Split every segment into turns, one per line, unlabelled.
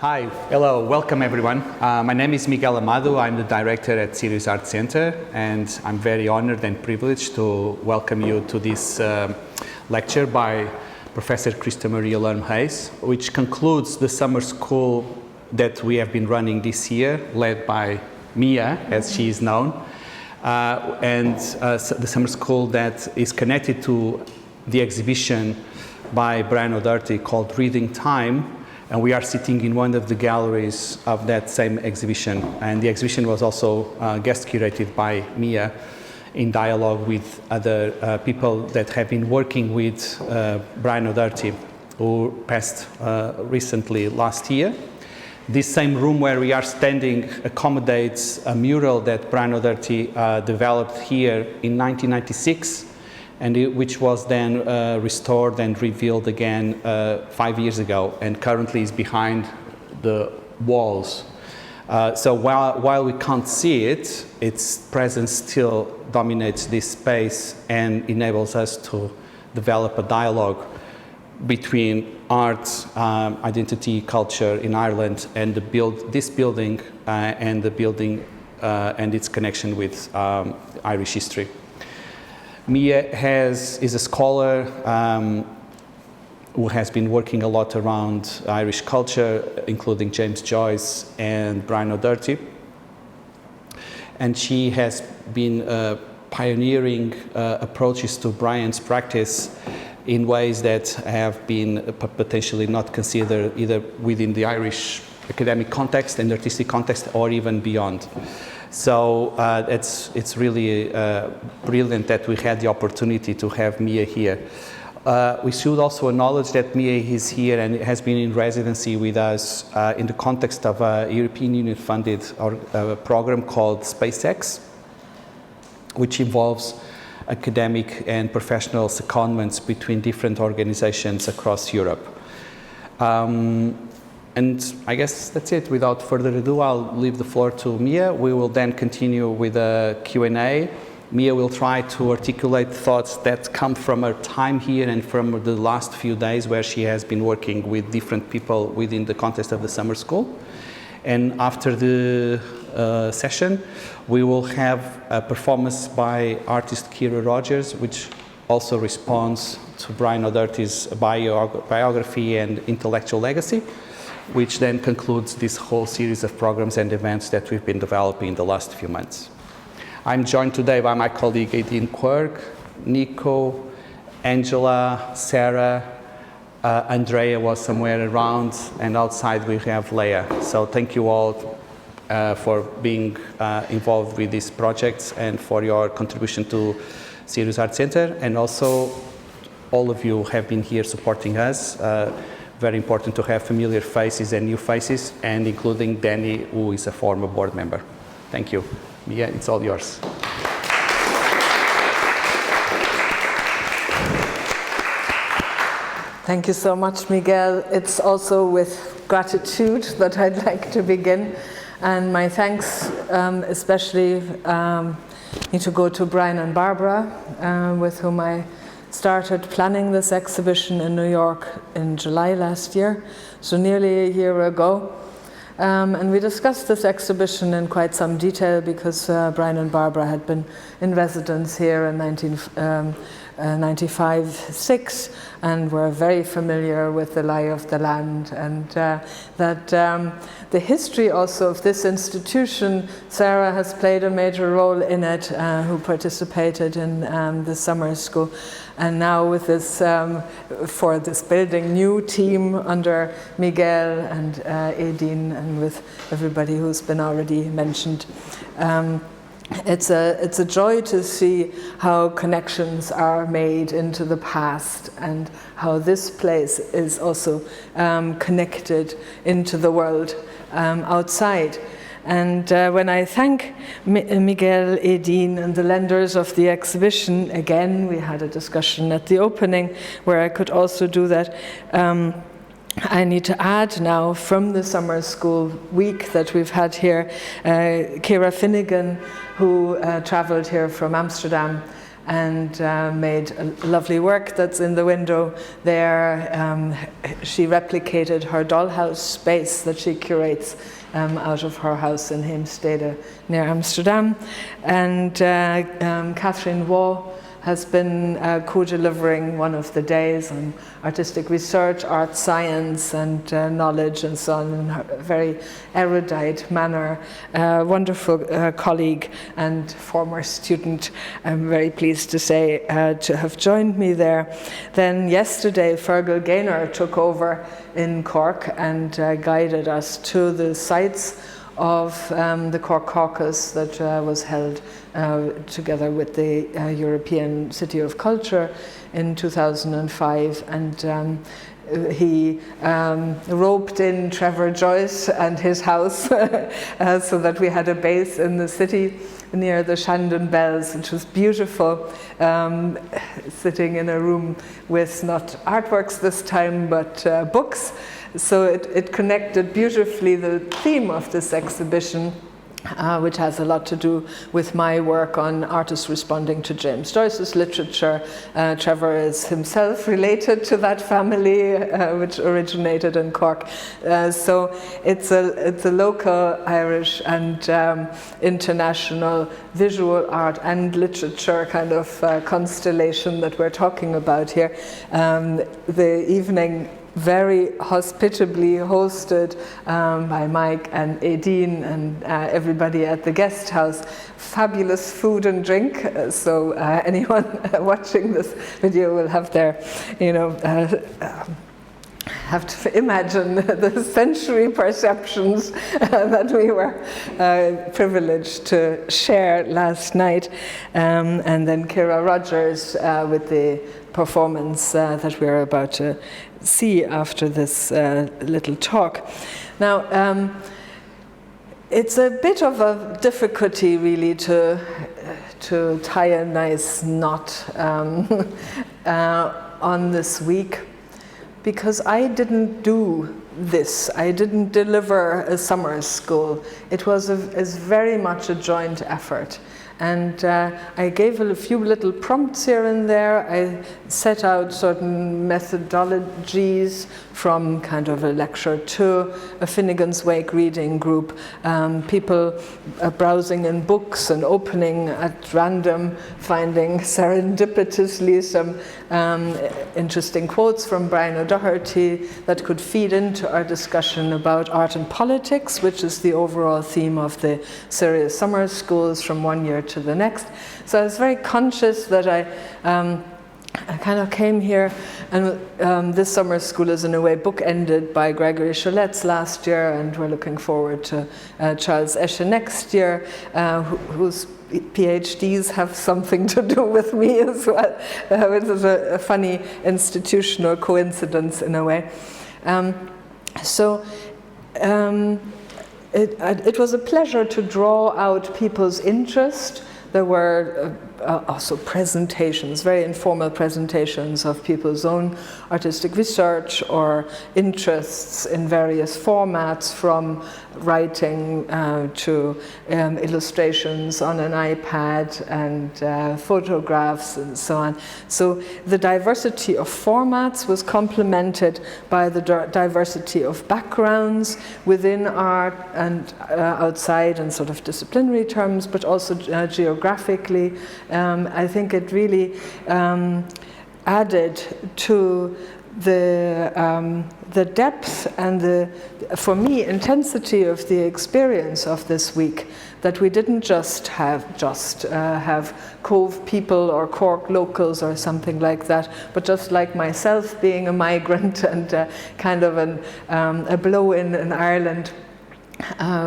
Hi, hello, welcome everyone. My name is Miguel Amado. I'm the director at SIRIUS Art Center, and I'm very honored and privileged to welcome you to this lecture by Professor Christa-Maria Lerm Hayes, which concludes the summer school that we have been running this year, led by Mia, as she is known, the summer school that is connected to the exhibition by Brian O'Doherty called Reading Time. And we are sitting in one of the galleries of that same exhibition. And the exhibition was also guest curated by Mia in dialogue with other people that have been working with Brian O'Doherty, who passed recently last year. This same room where we are standing accommodates a mural that Brian O'Doherty developed here in 1996. And which was then restored and revealed again 5 years ago, and currently is behind the walls. So while we can't see it, its presence still dominates this space and enables us to develop a dialogue between art, identity, culture in Ireland, and this building and the building and its connection with Irish history. Mia is a scholar who has been working a lot around Irish culture, including James Joyce and Brian O'Doherty. And she has been pioneering approaches to Brian's practice in ways that have been potentially not considered either within the Irish academic context and artistic context or even beyond. So it's really brilliant that we had the opportunity to have Mia here. We should also acknowledge that Mia is here and has been in residency with us in the context of a European Union funded program called SpaceX, which involves academic and professional secondments between different organizations across Europe. And I guess that's it. Without further ado, I'll leave the floor to Mia. We will then continue with a Q&A. Mia will try to articulate thoughts that come from her time here and from the last few days where she has been working with different people within the context of the summer school. And after the session, we will have a performance by artist Kira Rogers, which also responds to Brian O'Doherty's biography and intellectual legacy, which then concludes this whole series of programs and events that we've been developing in the last few months. I'm joined today by my colleague Aideen Quirk, Nico, Angela, Sarah, Andrea was somewhere around, and outside we have Leah. So thank you all for being involved with these projects and for your contribution to SIRIUS Art Center, and also all of you have been here supporting us. Very important to have familiar faces and new faces, and including Danny, who is a former board member. Thank you. Mia, it's all yours.
Thank you so much, Miguel. It's also with gratitude that I'd like to begin. And my thanks especially need to go to Brian and Barbara, with whom I started planning this exhibition in New York in July last year, so nearly a year ago. And we discussed this exhibition in quite some detail because Brian and Barbara had been in residence here in 1995-6 and were very familiar with the lie of the land, and the history also of this institution. Sarah has played a major role in it, who participated in the summer school. And now with this, for this building new team under Miguel and Aideen, and with everybody who's been already mentioned. It's a joy to see how connections are made into the past and how this place is also connected into the world outside. And when I thank Miguel, Aideen, and the lenders of the exhibition, again, we had a discussion at the opening where I could also do that. I need to add now from the summer school week that we've had here, Ciara Finnegan, who traveled here from Amsterdam and made a lovely work that's in the window there. She replicated her dollhouse space that she curates out of her house in Heemstede near Amsterdam. And Catherine Waugh has been co-delivering one of the days on artistic research, art science, and knowledge and so on in a very erudite manner. Wonderful colleague and former student, I'm very pleased to say, to have joined me there. Then yesterday, Fergal Gaynor took over in Cork and guided us to the sites of the Cork Caucus that was held together with the European City of Culture in 2005, and he roped in Trevor Joyce and his house so that we had a base in the city near the Shandon Bells, which was beautiful, sitting in a room with not artworks this time, but books. So it connected beautifully the theme of this exhibition, which has a lot to do with my work on artists responding to James Joyce's literature. Trevor is himself related to that family, which originated in Cork. So it's a local Irish and international visual art and literature kind of constellation that we're talking about here. The evening very hospitably hosted by Mike and Aideen and everybody at the guest house. Fabulous food and drink, so anyone watching this video will have their, have to imagine the sensory perceptions that we were privileged to share last night. And then Ciara Rogers with the performance that we're about to see after this little talk. Now, it's a bit of a difficulty really to tie a nice knot on this week, because I didn't do this. I didn't deliver a summer school. It was very much a joint effort. And I gave a few little prompts here and there. I set out certain methodologies from kind of a lecture to a Finnegan's Wake reading group, people browsing in books and opening at random, finding serendipitously some interesting quotes from Brian O'Doherty that could feed into our discussion about art and politics, which is the overall theme of the SIRIUS Summer Schools from one year to the next. So I was very conscious that I kind of came here, and this summer school is in a way bookended by Gregory Cholette's last year, and we're looking forward to Charles Esche next year, whose PhDs have something to do with me as well, which is a funny institutional coincidence in a way. It was a pleasure to draw out people's interest. There were also presentations, very informal presentations of people's own artistic research or interests in various formats, from writing to illustrations on an iPad and photographs and so on. So the diversity of formats was complemented by the diversity of backgrounds within art and outside in sort of disciplinary terms, but also geographically. I think it really added to the depth and the, for me, intensity of the experience of this week, that we didn't just have Cove people or Cork locals or something like that, but just like myself being a migrant and kind of a blow-in in Ireland.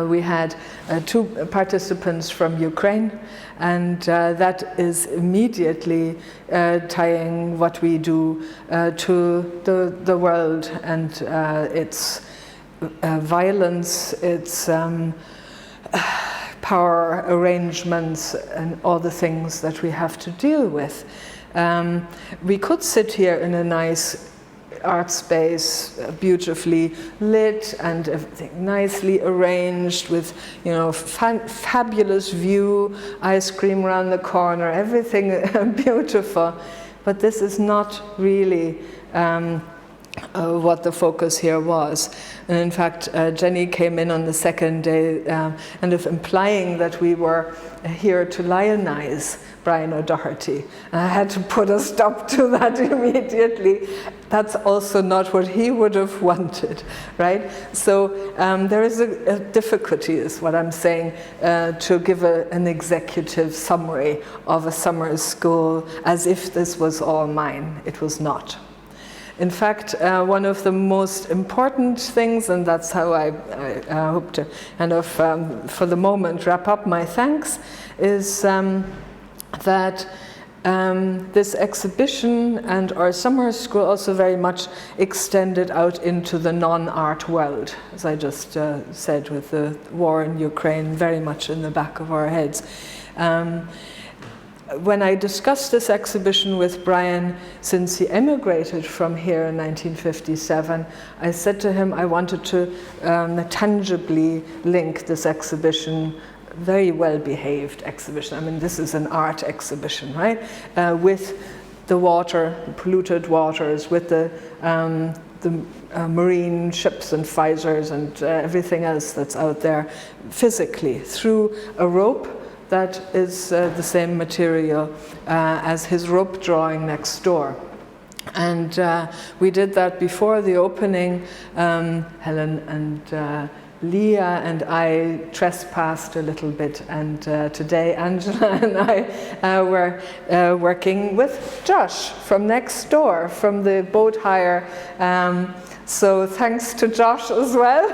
We had two participants from Ukraine, and that is immediately tying what we do to the world and its violence, its power arrangements, and all the things that we have to deal with. We could sit here in a nice art space, beautifully lit and everything nicely arranged with, you know, fabulous view, ice cream around the corner, everything beautiful. But this is not really what the focus here was. And in fact, Jenny came in on the second day kind of implying that we were here to lionize Brian O'Doherty. And I had to put a stop to that immediately. That's also not what he would have wanted, right? So there is a difficulty, is what I'm saying, to give an executive summary of a summer school as if this was all mine. It was not. In fact, one of the most important things, and that's how I hope to kind of, for the moment, wrap up my thanks, is that this exhibition and our summer school also very much extended out into the non-art world, as I just said, with the war in Ukraine very much in the back of our heads. When I discussed this exhibition with Brian, since he emigrated from here in 1957, I said to him I wanted to tangibly link this exhibition, very well-behaved exhibition, I mean this is an art exhibition, right, with the water, the polluted waters, with the marine ships and Pfizers and everything else that's out there physically, through a rope that is the same material as his rope drawing next door. And we did that before the opening. Helen and Leah and I trespassed a little bit, and today Angela and I were working with Josh from next door, from the boat hire. So thanks to Josh as well,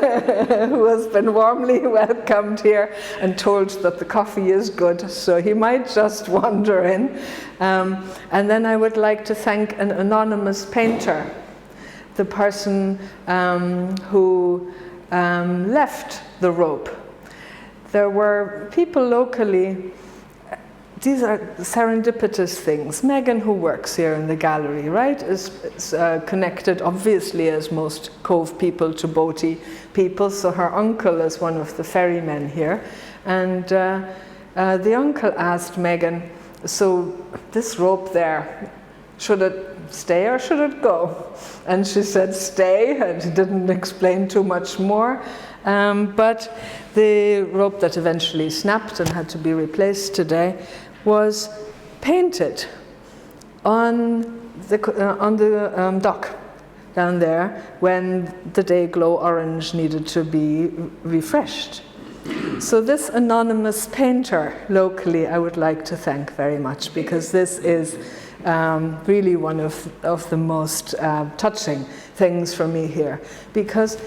who has been warmly welcomed here and told that the coffee is good, so he might just wander in. And then I would like to thank an anonymous painter, the person who left the rope. There were people locally. These are serendipitous things. Megan, who works here in the gallery, right, is connected, obviously, as most Cove people, to boaty people. So her uncle is one of the ferrymen here. And the uncle asked Megan, so this rope there, should it stay or should it go? And she said stay, and he didn't explain too much more. But the rope that eventually snapped and had to be replaced today was painted on the dock down there when the Day-Glow orange needed to be refreshed. So this anonymous painter locally I would like to thank very much, because this is really one of the most touching things for me here, because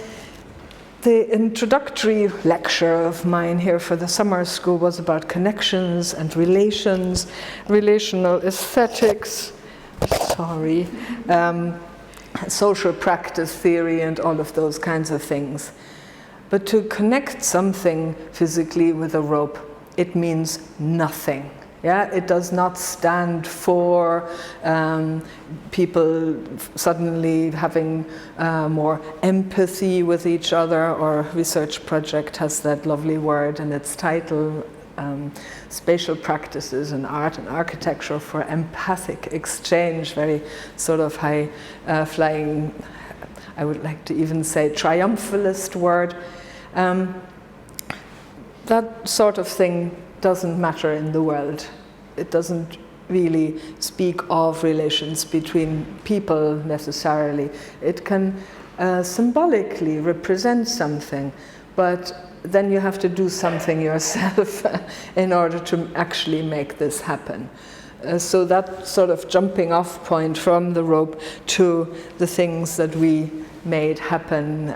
the introductory lecture of mine here for the summer school was about connections and relations, relational aesthetics, social practice theory and all of those kinds of things. But to connect something physically with a rope, it means nothing. Yeah, it does not stand for people suddenly having more empathy with each other. Our research project has that lovely word in its title, Spatial Practices in Art and Architecture for Empathic Exchange, very sort of high flying, I would like to even say triumphalist word. That sort of thing doesn't matter in the world. It doesn't really speak of relations between people necessarily. It can symbolically represent something, but then you have to do something yourself in order to actually make this happen. So that sort of jumping off point from the rope to the things that we made happen,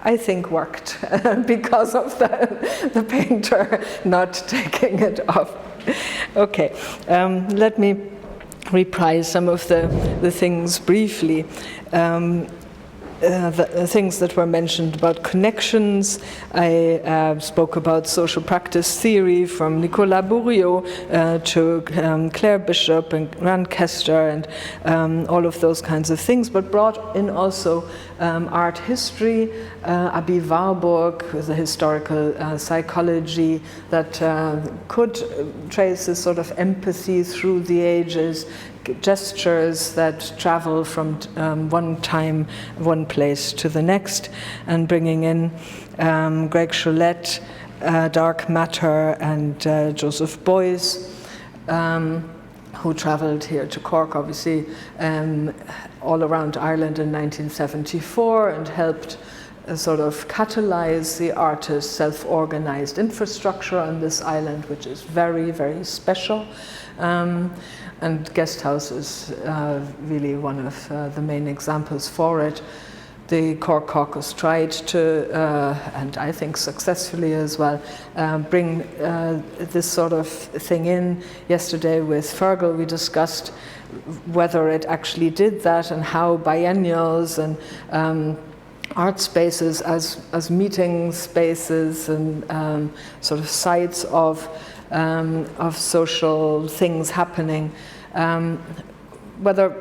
I think worked because of the painter not taking it off. Okay, let me reprise some of the things briefly. the things that were mentioned about connections. I spoke about social practice theory from Nicolas Bourriaud to Claire Bishop and Grant Kester and all of those kinds of things, but brought in also art history. Abi Warburg with a historical psychology that could trace this sort of empathy through the ages, gestures that travel from one place to the next, and bringing in Greg Cholette, Dark Matter, and Joseph Beuys, who traveled here to Cork, obviously, all around Ireland in 1974, and helped sort of catalyze the artist's self-organized infrastructure on this island, which is very, very special. And Guesthouse is really one of the main examples for it. The Cork Caucus tried to, and I think successfully as well, bring this sort of thing in. Yesterday with Fergal we discussed whether it actually did that, and how biennials and art spaces as meeting spaces and sort of sites of social things happening, whether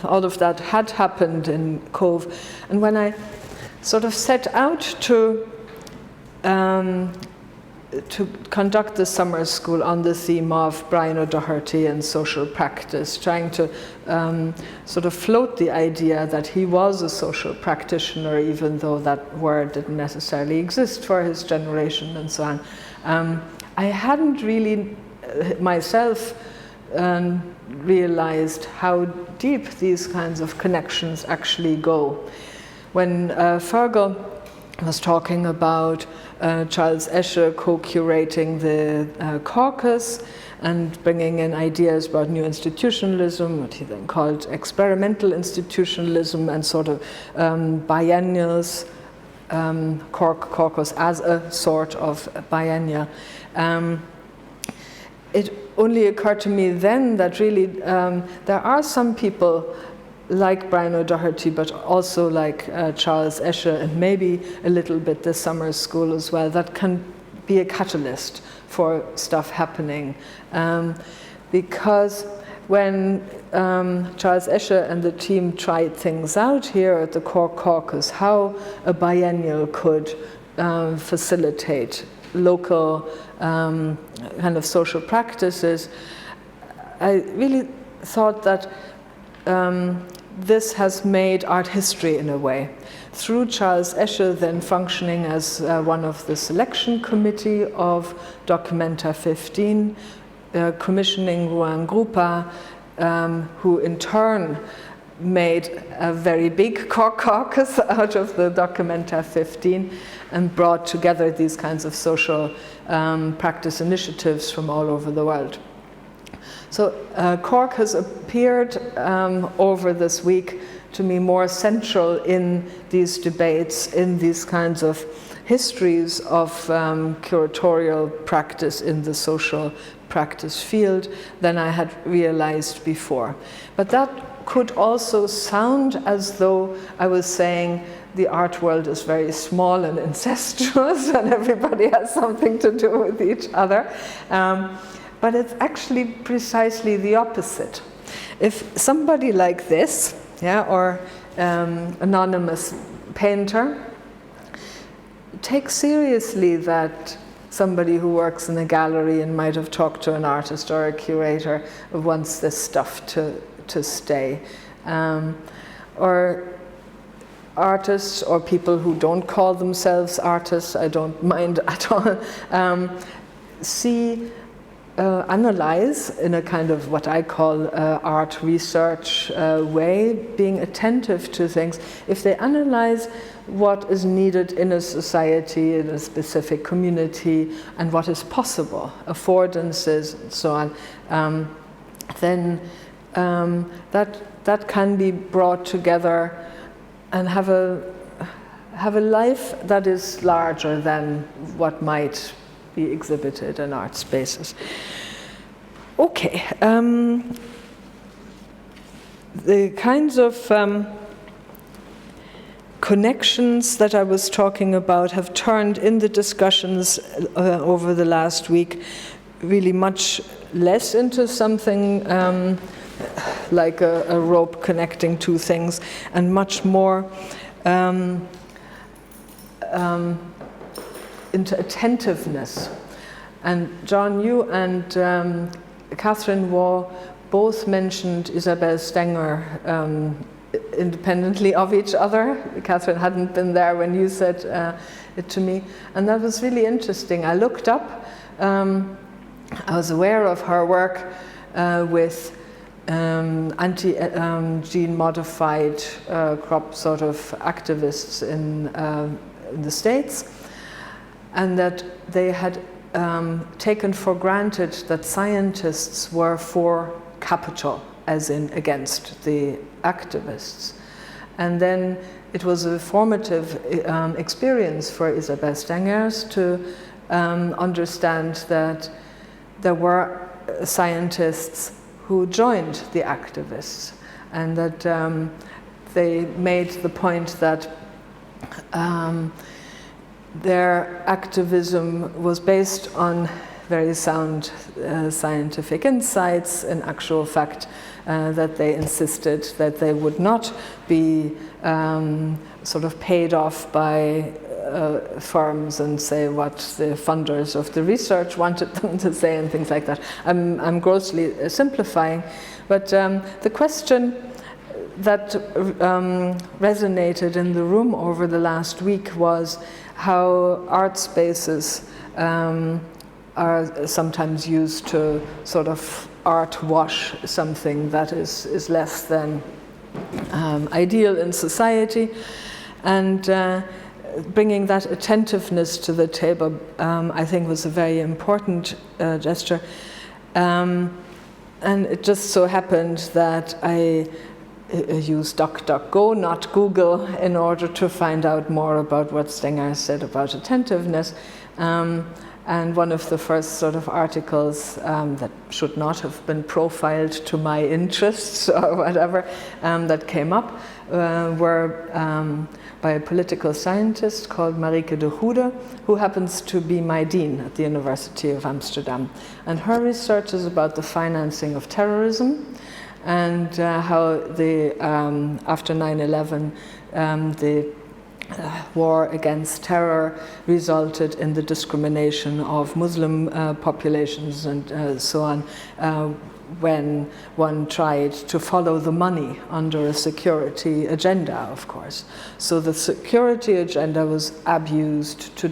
all of that had happened in Cove. And when I sort of set out to conduct the summer school on the theme of Brian O'Doherty and social practice, trying to sort of float the idea that he was a social practitioner, even though that word didn't necessarily exist for his generation and so on. I hadn't really myself realized how deep these kinds of connections actually go. When Fergal was talking about Charles Escher co-curating the caucus and bringing in ideas about new institutionalism, what he then called experimental institutionalism, and sort of biennials, Cork Caucus as a sort of biennial. It only occurred to me then that really there are some people like Brian O'Doherty, but also like Charles Escher, and maybe a little bit the summer school as well, that can be a catalyst for stuff happening. Because when Charles Escher and the team tried things out here at the Cork Caucus, how a biennial could facilitate local kind of social practices, I really thought that this has made art history in a way. Through Charles Escher then functioning as one of the selection committee of Documenta 15, commissioning Ruan Grupa, who in turn made a very big Cork Caucus out of the Documenta 15 and brought together these kinds of social practice initiatives from all over the world. So Cork has appeared over this week to me more central in these debates, in these kinds of histories of curatorial practice in the social practice field than I had realized before. But that could also sound as though I was saying the art world is very small and incestuous and everybody has something to do with each other. But it's actually precisely the opposite. If somebody like this, or anonymous painter, takes seriously that somebody who works in a gallery and might have talked to an artist or a curator wants this stuff to stay, or artists or people who don't call themselves artists, I don't mind at all, analyze in a kind of what I call art research way, being attentive to things. If they analyze what is needed in a society, in a specific community, and what is possible, affordances and so on, then that can be brought together and have a life that is larger than what might be exhibited in art spaces. Okay, the kinds of connections that I was talking about have turned in the discussions over the last week really much less into something like a rope connecting two things, and much more into attentiveness. And John, you and Catherine Waugh both mentioned Isabel Stenger independently of each other. Catherine hadn't been there when you said it to me, and that was really interesting. I looked up, I was aware of her work with anti-gene modified crop sort of activists in the States, and that they had taken for granted that scientists were for capital, as in against the activists. And then it was a formative experience for Isabel Stengers to understand that there were scientists who joined the activists, and that they made the point that their activism was based on very sound scientific insights. In actual fact, that they insisted that they would not be sort of paid off by firms and say what the funders of the research wanted them to say and things like that. I'm grossly simplifying, but the question that resonated in the room over the last week was how art spaces are sometimes used to sort of art wash something that is less than ideal in society, and bringing that attentiveness to the table, I think, was a very important gesture. And it just so happened that I used DuckDuckGo, not Google, in order to find out more about what Stenger said about attentiveness. And one of the first sort of articles that should not have been profiled to my interests or whatever that came up were by a political scientist called Marieke de Goede, who happens to be my dean at the University of Amsterdam. And her research is about the financing of terrorism, and how after 9/11 the war against terror resulted in the discrimination of Muslim populations and so on, when one tried to follow the money under a security agenda, of course. So the security agenda was abused to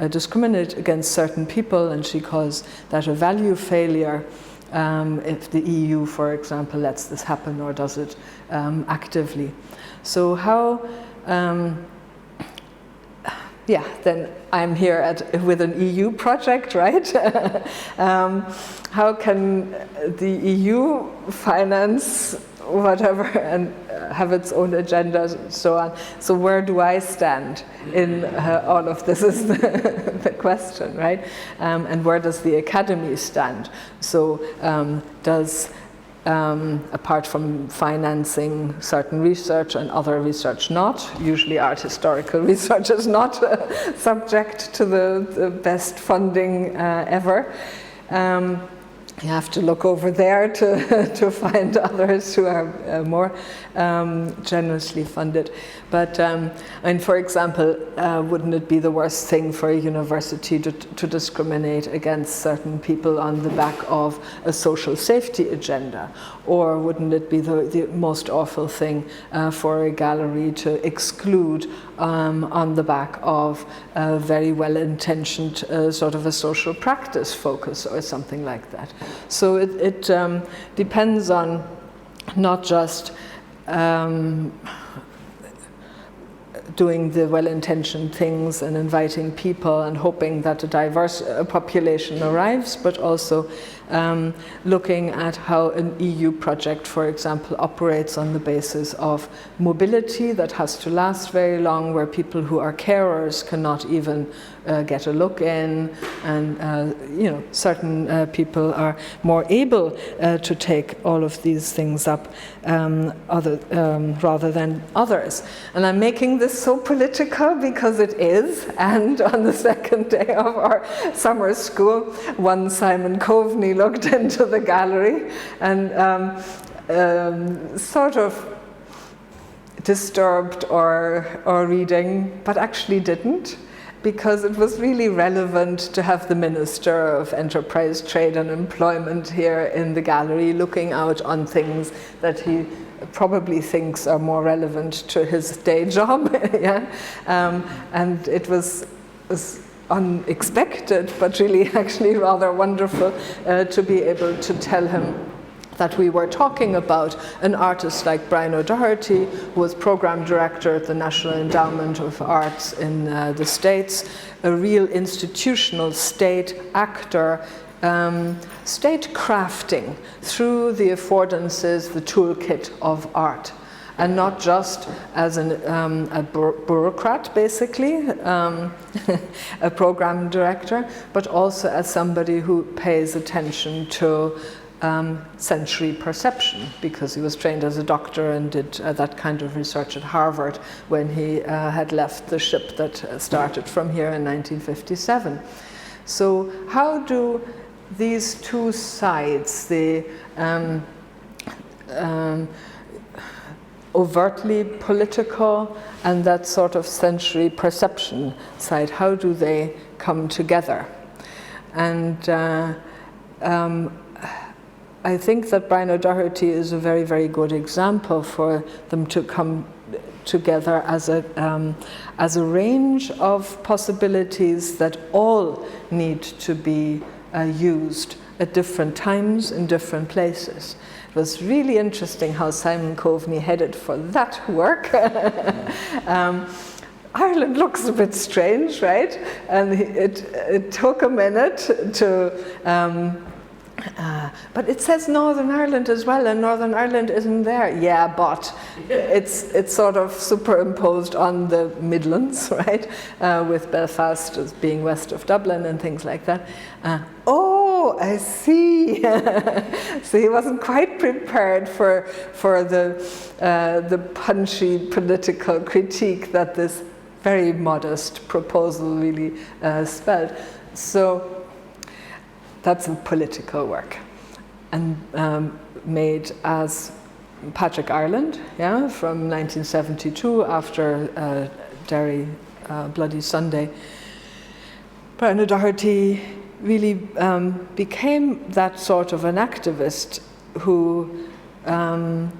discriminate against certain people, and she calls that a value failure. If the EU, for example, lets this happen or does it actively. So how, then I'm here with an EU project, right? How can the EU finance whatever and have its own agendas and so on? So where do I stand in all of this is the question, right? And where does the academy stand? So does, apart from financing certain research and other research not, usually art historical research is not subject to the best funding ever. You have to look over there to find others who are more generously funded. But, for example, wouldn't it be the worst thing for a university to discriminate against certain people on the back of a social safety agenda? Or wouldn't it be the most awful thing for a gallery to exclude on the back of a very well-intentioned sort of a social practice focus or something like that? So it depends on not just doing the well-intentioned things and inviting people and hoping that a diverse population arrives, but also looking at how an EU project, for example, operates on the basis of mobility that has to last very long, where people who are carers cannot even get a look in, and certain people are more able to take all of these things up rather than others. And I'm making this so political because it is, and on the second day of our summer school, one Simon Coveney looked into the gallery and sort of disturbed or reading, but actually didn't, because it was really relevant to have the Minister of Enterprise, Trade and Employment here in the gallery looking out on things that he probably thinks are more relevant to his day job. Yeah? And it was unexpected, but really actually rather wonderful to be able to tell him that we were talking about an artist like Brian O'Doherty, who was program director at the National Endowment of Arts in the States, a real institutional state actor, state crafting through the affordances, the toolkit of art. And not just as a bureaucrat, basically, a program director, but also as somebody who pays attention to sensory perception, because he was trained as a doctor and did that kind of research at Harvard when he had left the ship that started from here in 1957. So how do these two sides, the overtly political and that sort of sensory perception side, how do they come together? And I think that Brian O'Doherty is a very, very good example for them to come together as a range of possibilities that all need to be used at different times in different places. It was really interesting how Simon Coveney headed for that work. Ireland looks a bit strange, right? And it took a minute to but it says Northern Ireland as well, and Northern Ireland isn't there. Yeah, but it's sort of superimposed on the Midlands, right? With Belfast as being west of Dublin and things like that. Oh, I see. So he wasn't quite prepared for the punchy political critique that this very modest proposal really spelled. So that's a political work, and made as Patrick Ireland, yeah, from 1972 after Derry Bloody Sunday. Brian O'Doherty really became that sort of an activist who, and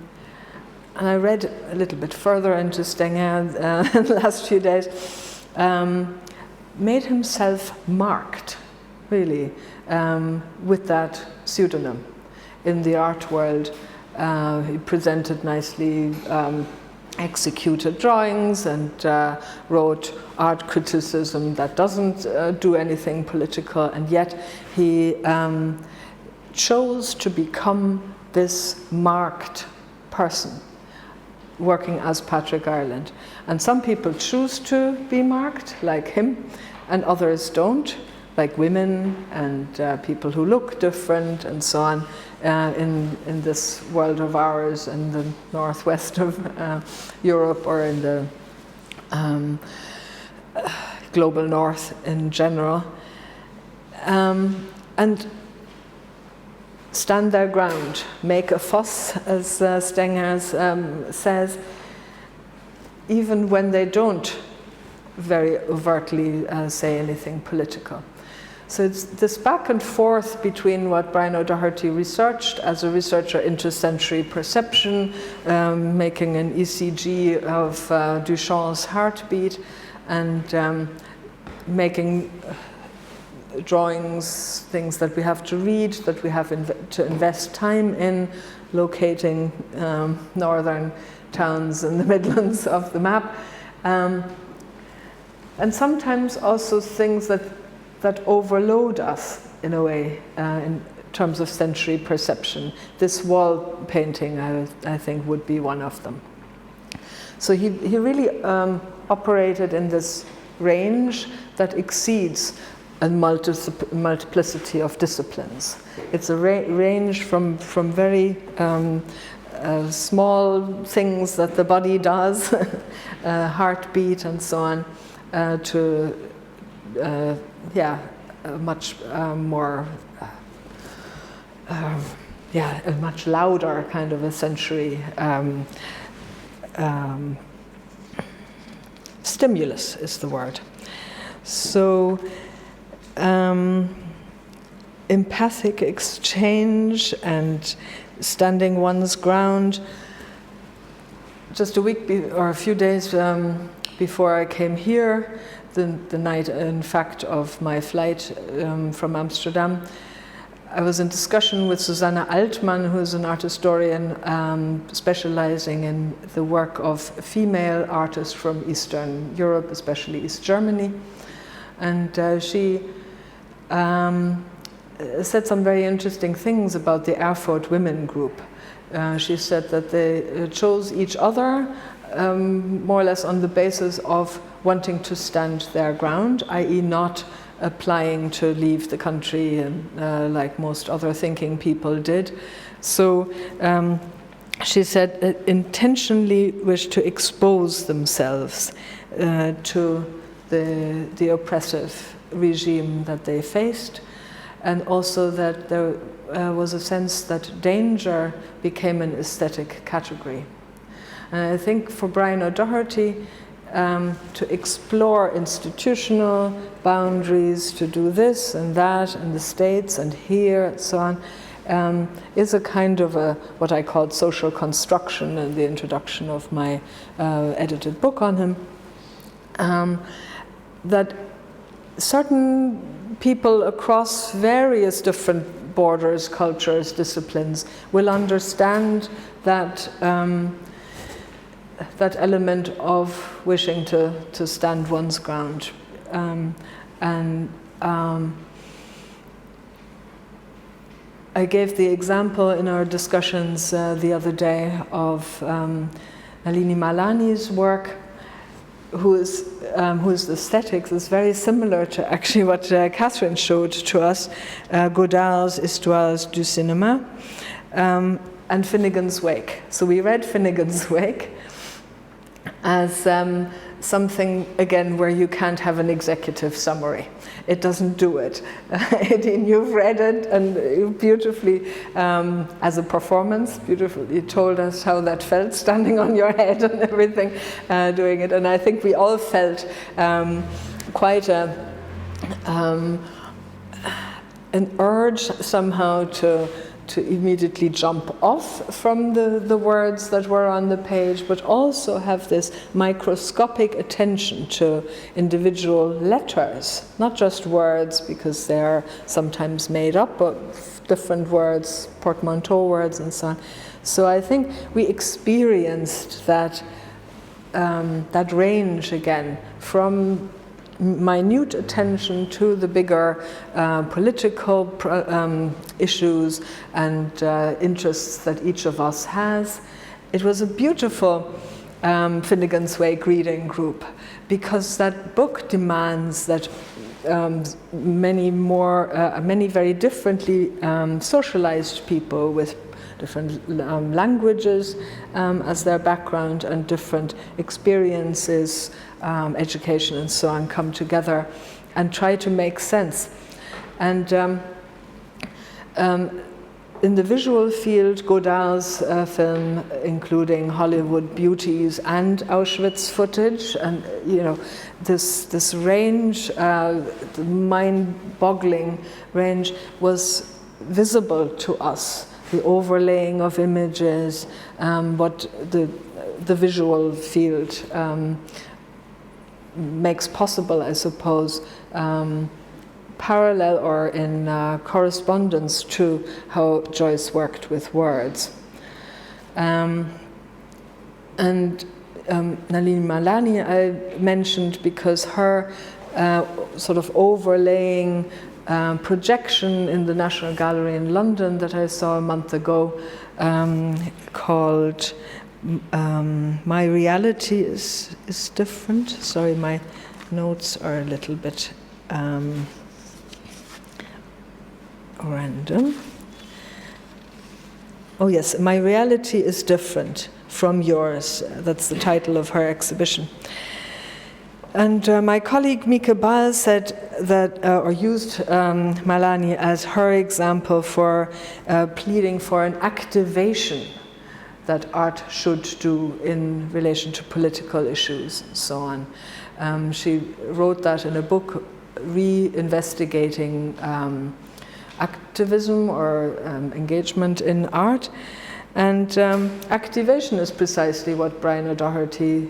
I read a little bit further into Stenger in the last few days, made himself marked, really, with that pseudonym in the art world. He presented nicely executed drawings and wrote art criticism that doesn't do anything political, and yet he chose to become this marked person working as Patrick Ireland. And some people choose to be marked, like him, and others don't, like women and people who look different and so on, in this world of ours in the northwest of Europe, or in the global north in general, and stand their ground, make a fuss, as Stenger says, even when they don't very overtly say anything political. So it's this back and forth between what Brian O'Doherty researched as a researcher into sensory perception, making an ECG of Duchamp's heartbeat, and making drawings, things that we have to read, that we have to invest time in, locating northern towns in the Midlands of the map, and sometimes also things that overload us in a way, terms of sensory perception. This wall painting, I think, would be one of them. So he really operated in this range that exceeds a multiplicity of disciplines. It's a range from very small things that the body does, heartbeat and so on, to a much more, a much louder kind of a sensory stimulus is the word. So empathic exchange and standing one's ground. Just a week or a few days before I came here, the night, in fact, of my flight from Amsterdam, I was in discussion with Susanne Altmann, who is an art historian specializing in the work of female artists from Eastern Europe, especially East Germany. And she said some very interesting things about the Erfurt women group. She said that they chose each other more or less on the basis of wanting to stand their ground, i.e. not applying to leave the country and, like most other thinking people did. So she said intentionally wished to expose themselves to the oppressive regime that they faced, and also that there was a sense that danger became an aesthetic category. And I think for Brian O'Doherty, to explore institutional boundaries, to do this and that in the States and here and so on, is a kind of what I called social construction in the introduction of my edited book on him, that certain people across various different borders, cultures, disciplines will understand that that element of wishing to stand one's ground. I gave the example in our discussions the other day of Nalini Malani's work, whose aesthetics is very similar to actually what Catherine showed to us, Godard's Histoires du Cinéma, and Finnegan's Wake. So we read Finnegan's Wake as something, again, where you can't have an executive summary. It doesn't do it. You've read it, and you beautifully, as a performance, beautifully told us how that felt, standing on your head and everything, doing it. And I think we all felt quite an urge somehow to immediately jump off from the words that were on the page, but also have this microscopic attention to individual letters, not just words, because they're sometimes made up of different words, portmanteau words and so on. So I think we experienced that range again, from minute attention to the bigger political issues and interests that each of us has. It was a beautiful Finnegan's Wake reading group, because that book demands that many very differently socialized people with different languages as their background and different experiences, education and so on, come together and try to make sense. And in the visual field, Godard's film, including Hollywood beauties and Auschwitz footage, and this range, the mind-boggling range, was visible to us. The overlaying of images, what the visual field makes possible, I suppose, parallel or in correspondence to how Joyce worked with words. And Nalini Malani I mentioned because her sort of overlaying projection in the National Gallery in London that I saw a month ago, called My Reality is Different. Sorry, my notes are a little bit random. Oh yes, My Reality is Different from Yours. That's the title of her exhibition. And my colleague Mika Ball said that, or used Malani as her example for pleading for an activation that art should do in relation to political issues and so on. She wrote that in a book, Reinvestigating Activism or Engagement in Art. And activation is precisely what Brian O'Doherty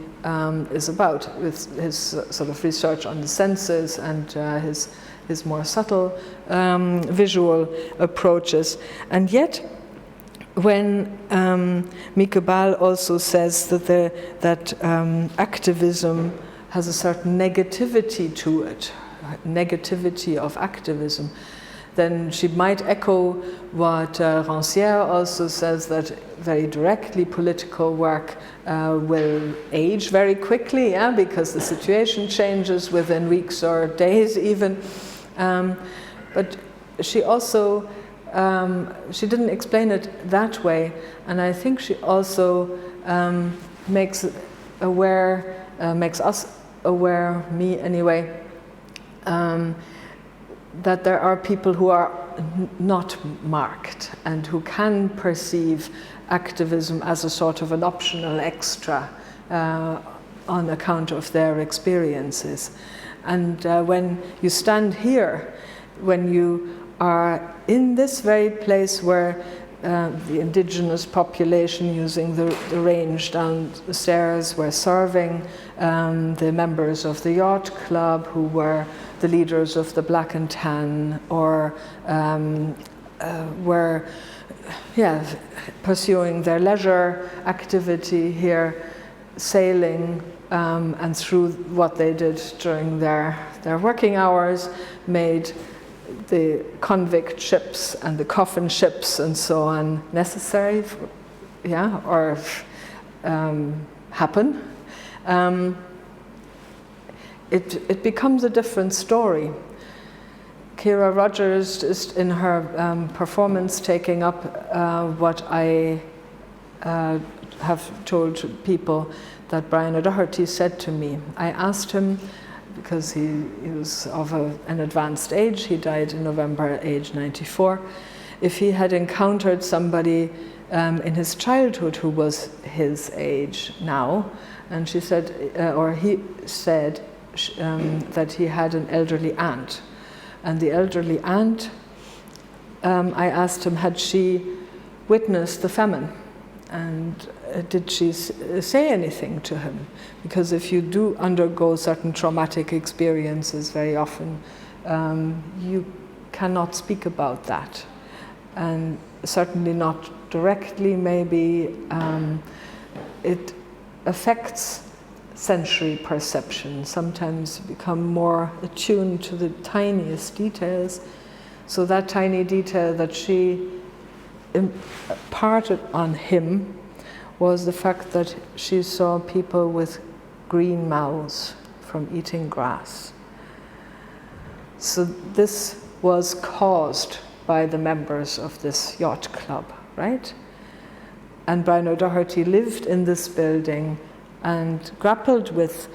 is about, with his sort of research on the senses and his more subtle visual approaches. And yet, when Mika Ball also says that activism has a certain negativity to it, negativity of activism, then she might echo what Rancière also says, that very directly political work will age very quickly, because the situation changes within weeks or days even. But she also, she didn't explain it that way, and I think she also makes us aware, me anyway, that there are people who are not marked and who can perceive activism as a sort of an optional extra on account of their experiences. And when you stand here, when you are in this very place where the indigenous population using the range down the stairs were serving the members of the yacht club who were the leaders of the Black and Tan, or were pursuing their leisure activity here, sailing, and through what they did during their working hours, made the convict ships and the coffin ships and so on necessary, or happen. It becomes a different story. Kira Rogers is in her performance taking up what I have told people that Brian O'Doherty said to me. I asked him, because he was of an advanced age, he died in November, age 94, if he had encountered somebody in his childhood who was his age now, and she said, or he said, that he had an elderly aunt. And the elderly aunt, I asked him, had she witnessed the famine? And did she say anything to him? Because if you do undergo certain traumatic experiences very often, you cannot speak about that. And certainly not directly, maybe. It affects sensory perception. Sometimes you become more attuned to the tiniest details. So that tiny detail that she imparted on him was the fact that she saw people with green mouths from eating grass. So this was caused by the members of this yacht club, right? And Brian O'Doherty lived in this building and grappled with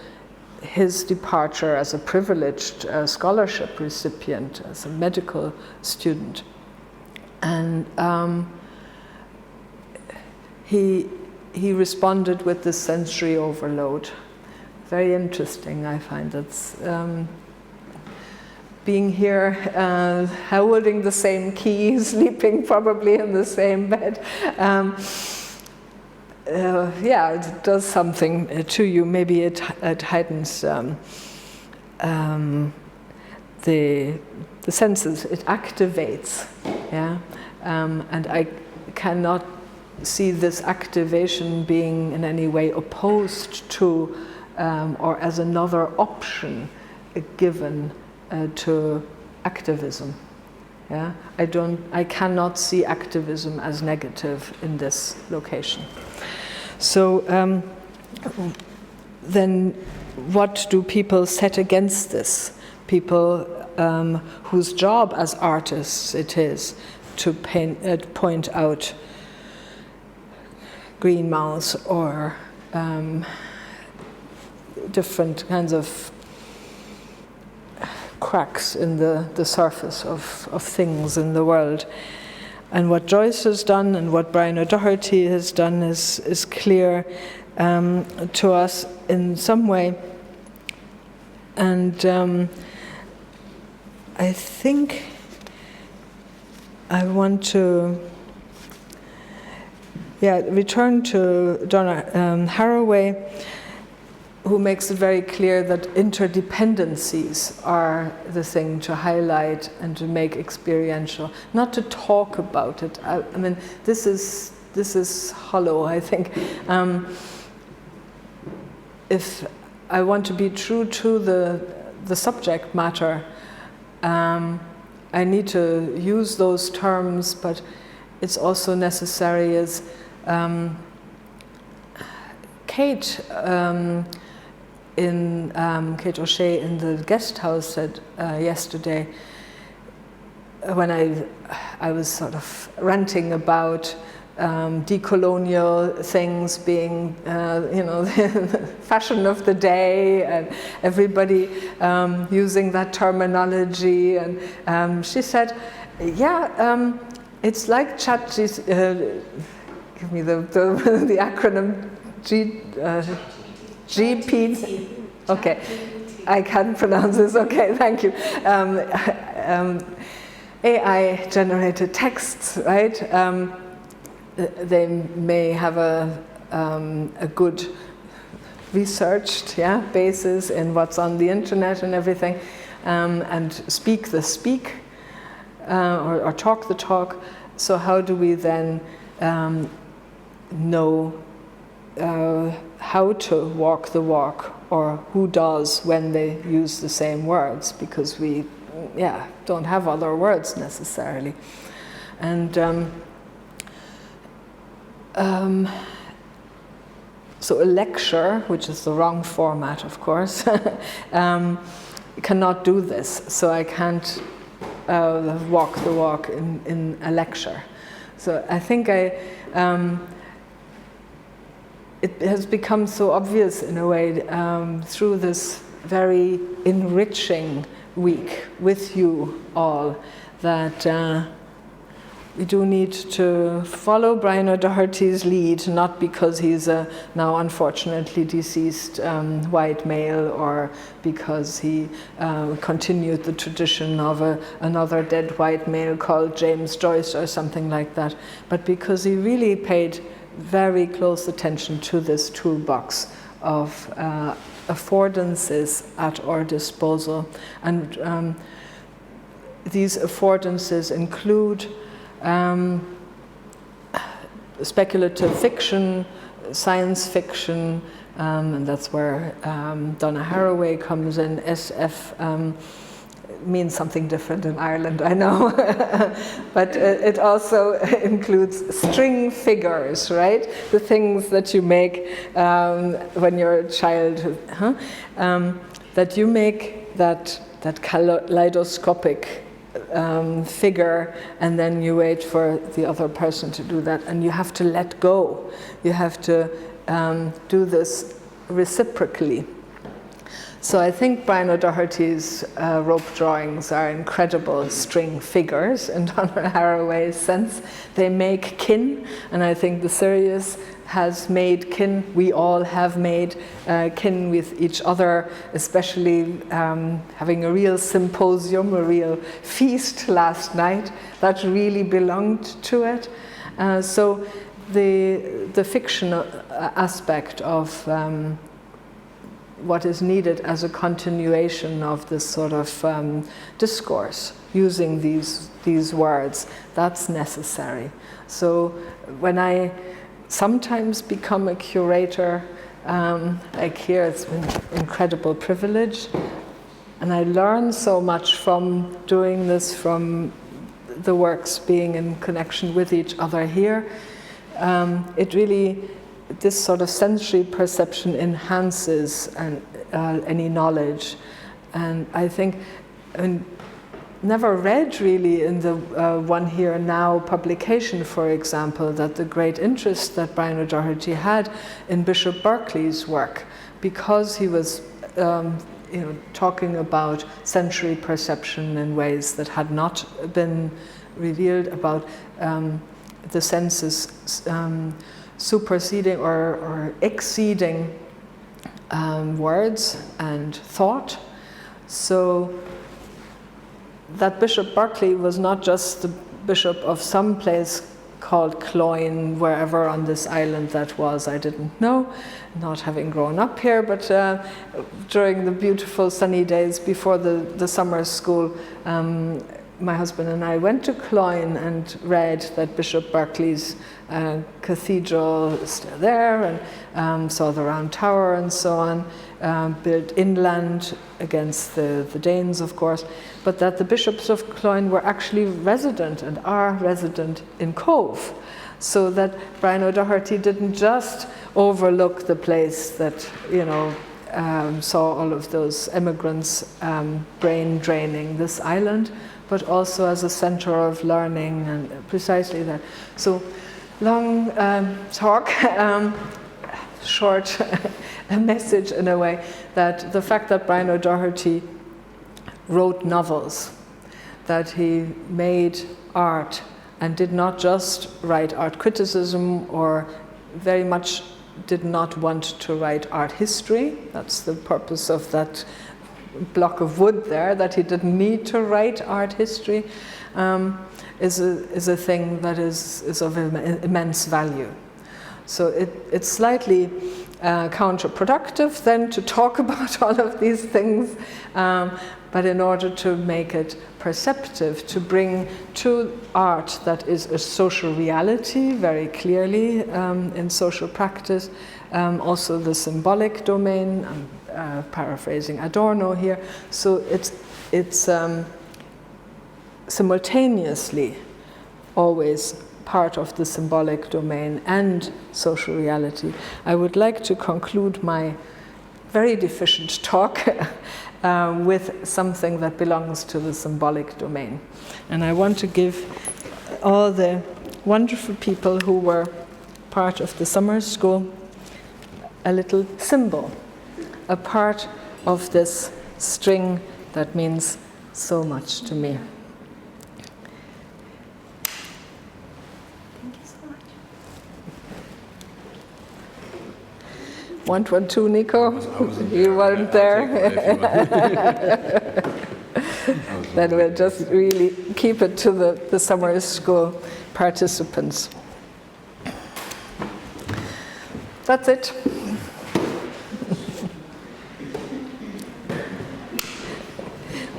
his departure as a privileged scholarship recipient, as a medical student. And he responded with this sensory overload. Very interesting, I find. That's being here, holding the same key, sleeping probably in the same bed. It does something to you. Maybe it heightens the senses. It activates, and I cannot see this activation being in any way opposed to or as another option given to activism. Yeah, I cannot see activism as negative in this location. So then what do people set against this? People whose job as artists it is to point out green mouths or different kinds of cracks in the surface of things in the world. And what Joyce has done and what Brian O'Doherty has done is clear to us in some way. And I think I want to return to Donna Haraway, who makes it very clear that interdependencies are the thing to highlight and to make experiential, not to talk about it. I mean, this is hollow, I think. If I want to be true to the subject matter, I need to use those terms, but it's also necessary as Kate Kate O'Shea in the guest house said yesterday, when I was sort of ranting about decolonial things being, the fashion of the day, and everybody using that terminology, and she said, it's like give me the acronym GP. Okay, I can't pronounce this. Okay, thank you. AI generated texts, right? They may have a good researched basis in what's on the internet and everything, and speak the speak or talk the talk. So how do we then know how to walk the walk, or who does when they use the same words? Because we don't have other words necessarily. And so a lecture, which is the wrong format, of course, cannot do this. So I can't walk the walk in a lecture. So I think it has become so obvious in a way through this very enriching week with you all that we do need to follow Brian O'Doherty's lead, not because he's a now unfortunately deceased white male, or because he continued the tradition of another dead white male called James Joyce or something like that, but because he really paid very close attention to this toolbox of affordances at our disposal. And these affordances include speculative fiction, science fiction, and that's where Donna Haraway comes in. SF means something different in Ireland, I know, but it also includes string figures, right? The things that you make when you're a child, that you make that kaleidoscopic figure, and then you wait for the other person to do that, and you have to let go. You have to do this reciprocally. So I think Brian O'Doherty's rope drawings are incredible string figures in Donna Haraway's sense. They make kin, and I think the SIRIUS has made kin. We all have made kin with each other, especially having a real symposium, a real feast last night that really belonged to it. So the fiction aspect of what is needed as a continuation of this sort of discourse, using these words, that's necessary. So when I sometimes become a curator, like here, it's been an incredible privilege. And I learned so much from doing this, from the works being in connection with each other here. It really, this sort of sensory perception enhances any knowledge. And I think, never read really in the One Here and Now publication, for example, that the great interest that Brian O'Doherty had in Bishop Berkeley's work, because he was talking about sensory perception in ways that had not been revealed, about the senses superseding or exceeding words and thought. So that Bishop Berkeley was not just the bishop of some place called Cloyne, wherever on this island that was, I didn't know, not having grown up here, but during the beautiful sunny days before the summer school, my husband and I went to Cloyne and read that Bishop Berkeley's cathedral is still there, and saw the round tower and so on, built inland against the Danes, of course, but that the bishops of Cloyne were actually resident and are resident in Cove. So that Brian O'Doherty didn't just overlook the place that, saw all of those immigrants brain draining this island, but also as a center of learning, and precisely that. So long talk, short a message in a way, that the fact that Brian O'Doherty wrote novels, that he made art and did not just write art criticism, or very much did not want to write art history. That's the purpose of that block of wood there, that he didn't need to write art history, is a thing that is of immense value. So it's slightly counterproductive then to talk about all of these things, but in order to make it perceptive, to bring to art that is a social reality very clearly in social practice, also the symbolic domain. I'm paraphrasing Adorno here. So it's simultaneously always part of the symbolic domain and social reality. I would like to conclude my very deficient talk with something that belongs to the symbolic domain. And I want to give all the wonderful people who were part of the summer school a little symbol, a part of this string that means so much to me. Want one too, Nico? You weren't there. Then we'll just really keep it to the summer school participants. That's it.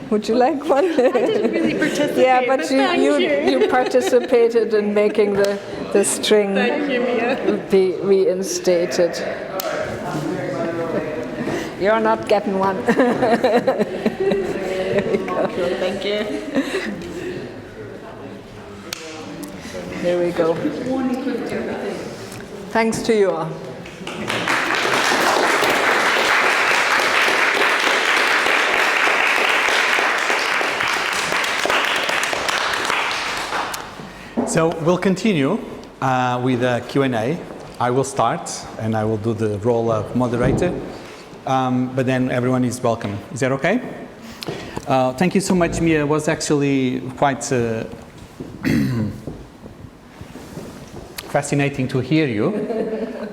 Would you like one?
I didn't really participate.
Yeah, but you participated in making the string be reinstated. You're not getting one. There we go.
Cool, thank you.
There we go. Thanks to you all.
So we'll continue with a Q&A. I will start and I will do the role of moderator, but then everyone is welcome. Is that okay? Thank you so much, Mia. It was actually quite fascinating to hear you,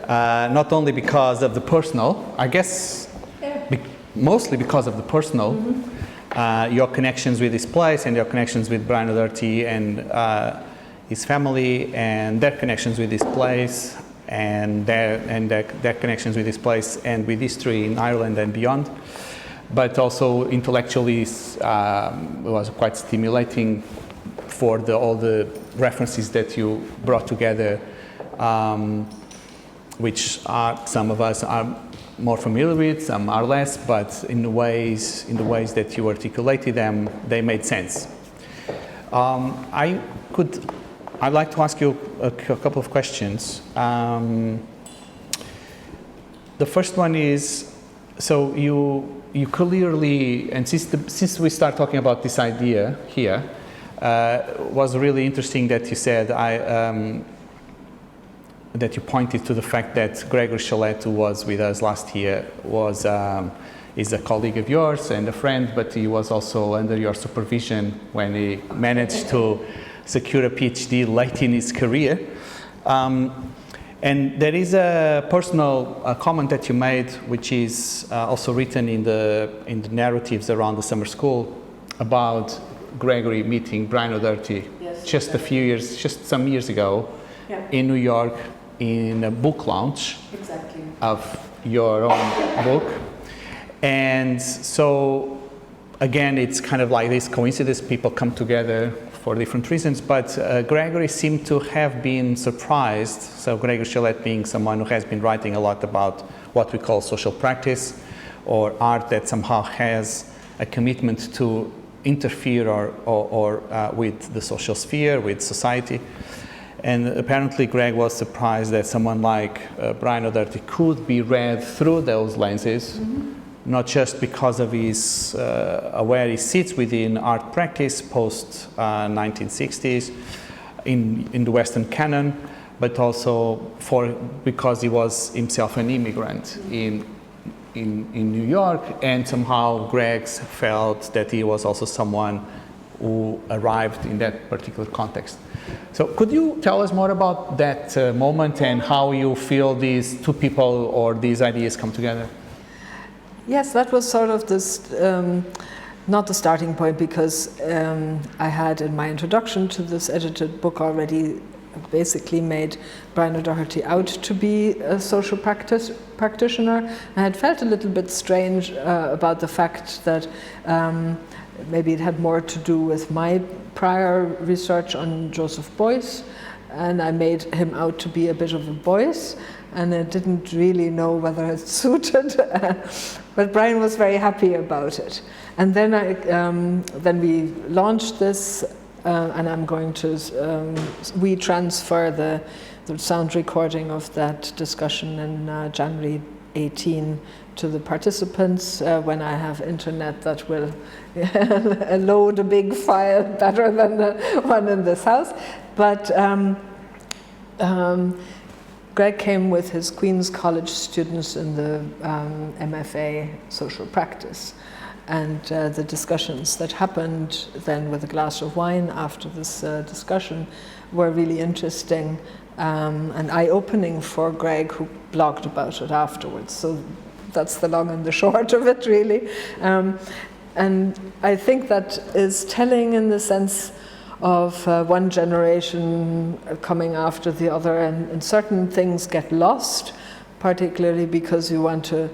not only because of the personal, I guess mostly because of the personal, your connections with this place and your connections with Brian O'Doherty and his family and their connections with this place and their connections with this place and with history in Ireland and beyond. But also intellectually it was quite stimulating for all the references that you brought together, which are, some of us are more familiar with, some are less, but in the ways that you articulated them, they made sense. I'd like to ask you a couple of questions. The first one is, so you clearly, and since we start talking about this idea here, was really interesting that you said that you pointed to the fact that Gregory Chalette, who was with us last year, is a colleague of yours and a friend, but he was also under your supervision when he managed to secure a PhD late in his career. And there is a personal comment that you made, which is also written in the narratives around the summer school, about Gregory meeting Brian O'Doherty just some years ago in New York in a book launch of your own book. And so again, it's kind of like this coincidence, people come together for different reasons, but Gregory seemed to have been surprised. So Gregory Chalette being someone who has been writing a lot about what we call social practice, or art that somehow has a commitment to interfere or with the social sphere, with society. And apparently Greg was surprised that someone like Brian O'Doherty could be read through those lenses, not just because of his where he sits within art practice post 1960s in the Western canon, but also because he was himself an immigrant in New York, and somehow Greg felt that he was also someone who arrived in that particular context. So could you tell us more about that moment and how you feel these two people or these ideas come together?
Yes, that was sort of this, not the starting point, because I had in my introduction to this edited book already basically made Brian O'Doherty out to be a social practitioner. I had felt a little bit strange about the fact that maybe it had more to do with my prior research on Joseph Beuys, and I made him out to be a bit of a Beuys, and I didn't really know whether it suited, but Brian was very happy about it. And then then we launched this, and I'm going to we transfer the sound recording of that discussion in January 18 to the participants when I have internet that will load a big file better than the one in this house. But Greg came with his Queen's College students in the MFA social practice. And the discussions that happened then with a glass of wine after this discussion were really interesting and eye-opening for Greg, who blogged about it afterwards. So that's the long and the short of it, really. And I think that is telling in the sense of one generation coming after the other, and certain things get lost, particularly because you want to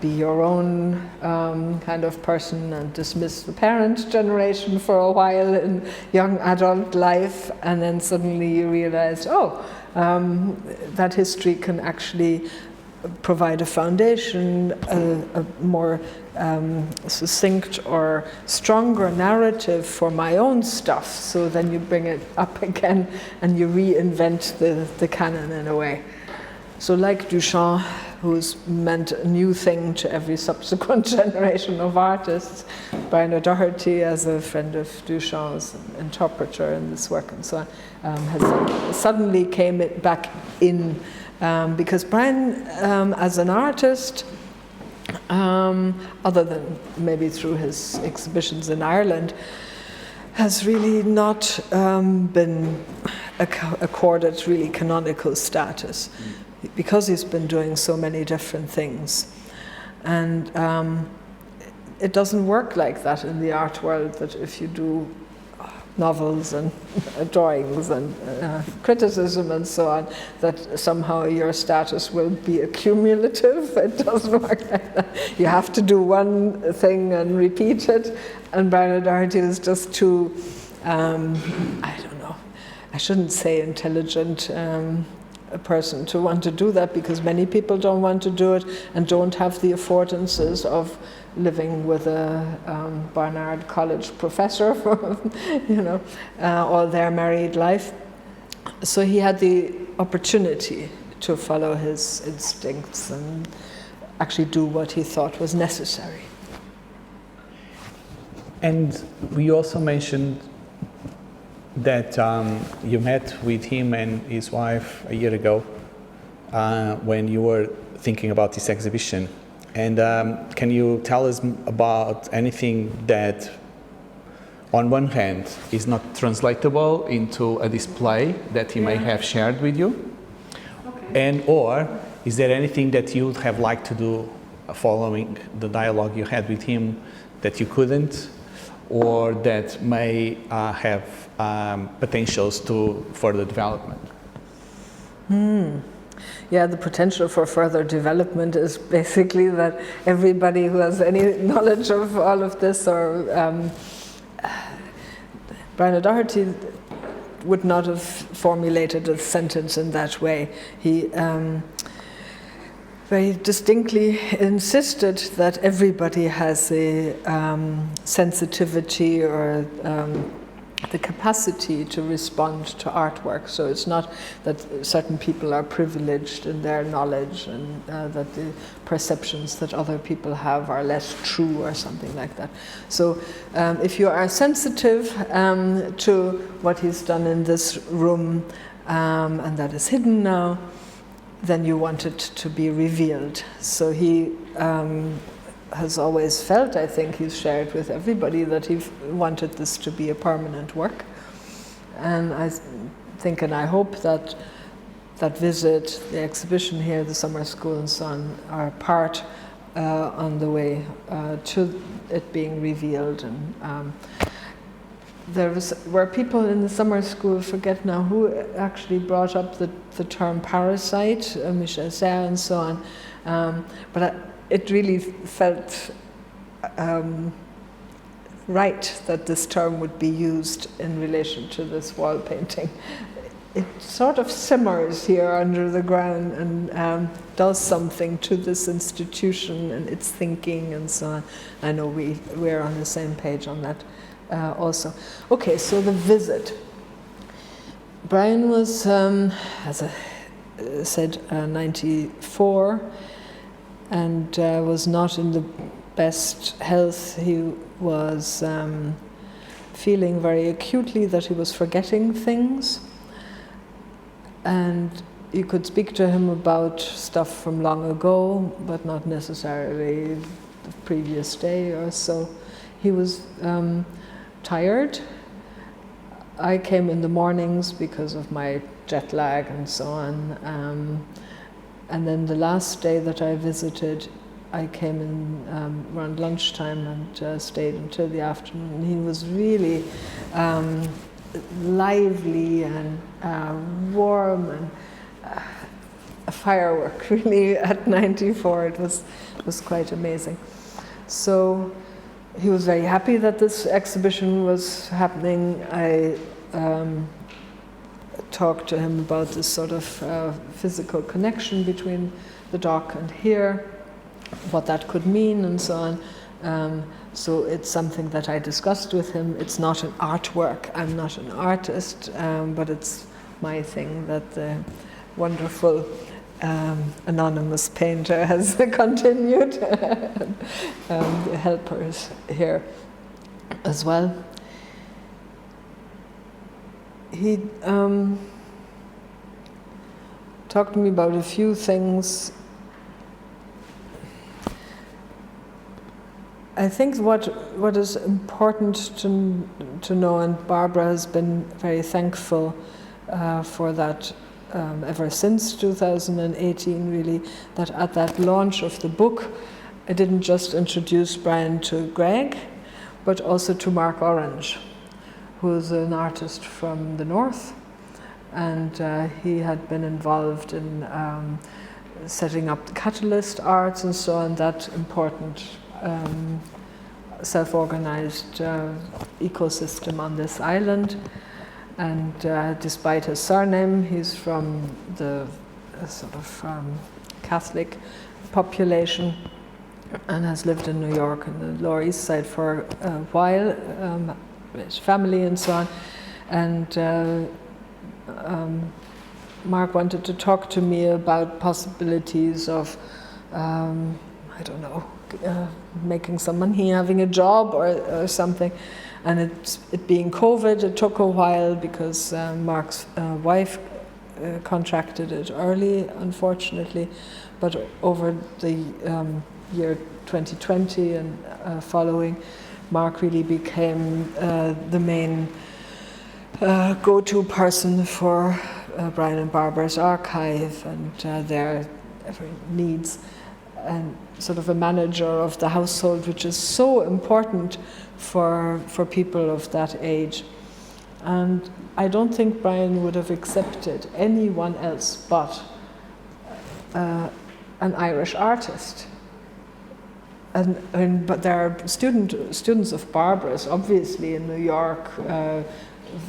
be your own kind of person and dismiss the parent generation for a while in young adult life, and then suddenly you realize, that history can actually provide a foundation, a more succinct or stronger narrative for my own stuff. So then you bring it up again and you reinvent the canon in a way. So like Duchamp, who's meant a new thing to every subsequent generation of artists, Brian O'Doherty, as a friend of Duchamp's interpreter in this work and so on, has suddenly came back in because Brian, as an artist, other than maybe through his exhibitions in Ireland, has really not been accorded really canonical status, because he's been doing so many different things. And it doesn't work like that in the art world, that if you do novels and drawings and criticism and so on, that somehow your status will be accumulative. It doesn't work like that. You have to do one thing and repeat it. And Brian O'Doherty is just too, I don't know, I shouldn't say intelligent, a person to want to do that, because many people don't want to do it and don't have the affordances of living with a Barnard College professor for, all their married life. So he had the opportunity to follow his instincts and actually do what he thought was necessary.
And we also mentioned that you met with him and his wife a year ago when you were thinking about this exhibition. And can you tell us about anything that, on one hand, is not translatable into a display that he may have shared with you? Okay. And or is there anything that you would have liked to do following the dialogue you had with him that you couldn't, or that may have potentials to further development?
Yeah, the potential for further development is basically that everybody who has any knowledge of all of this, or Brian O'Doherty would not have formulated a sentence in that way. He very distinctly insisted that everybody has a sensitivity or the capacity to respond to artwork. So it's not that certain people are privileged in their knowledge and that the perceptions that other people have are less true or something like that. So if you are sensitive to what he's done in this room, and that is hidden now, then you want it to be revealed. So he has always felt, I think he's shared with everybody, that he wanted this to be a permanent work. And I think and I hope that that visit, the exhibition here, the summer school and so on, are part on the way to it being revealed. And were people in the summer school, forget now who actually brought up the term parasite, Michel Serre and so on, but it really felt right that this term would be used in relation to this wall painting. It sort of simmers here under the ground and does something to this institution and its thinking and so on. I know we're on the same page on that also. Okay, so the visit. Brian was, as I said, 94 and was not in the best health. He was feeling very acutely that he was forgetting things. And you could speak to him about stuff from long ago, but not necessarily the previous day or so. He was tired. I came in the mornings because of my jet lag and so on. And then the last day that I visited, I came in around lunchtime and stayed until the afternoon. He was really lively and warm and a firework, really, at 94. It was quite amazing. So he was very happy that this exhibition was happening. I talked to him about this sort of physical connection between the dock and here, what that could mean and so on. So it's something that I discussed with him. It's not an artwork. I'm not an artist, but it's my thing that the wonderful anonymous painter has continued. The helpers here as well. He talked to me about a few things. I think what is important to know, and Barbara has been very thankful for that ever since 2018, really, that at that launch of the book, I didn't just introduce Brian to Greg, but also to Mark Orange, who's an artist from the north, and he had been involved in setting up the Catalyst Arts and so on, that important self-organized ecosystem on this island. And despite his surname, he's from the sort of Catholic population and has lived in New York and the Lower East Side for a while, his family and so on. And Mark wanted to talk to me about possibilities of, I don't know, making some money, having a job or something. And it being COVID, it took a while because Mark's wife contracted it early, unfortunately. But over the year 2020 and following, Mark really became the main go-to person for Brian and Barbara's archive and their needs, and sort of a manager of the household, which is so important for people of that age. And I don't think Brian would have accepted anyone else but an Irish artist. But there are students of Barbara's, obviously in New York,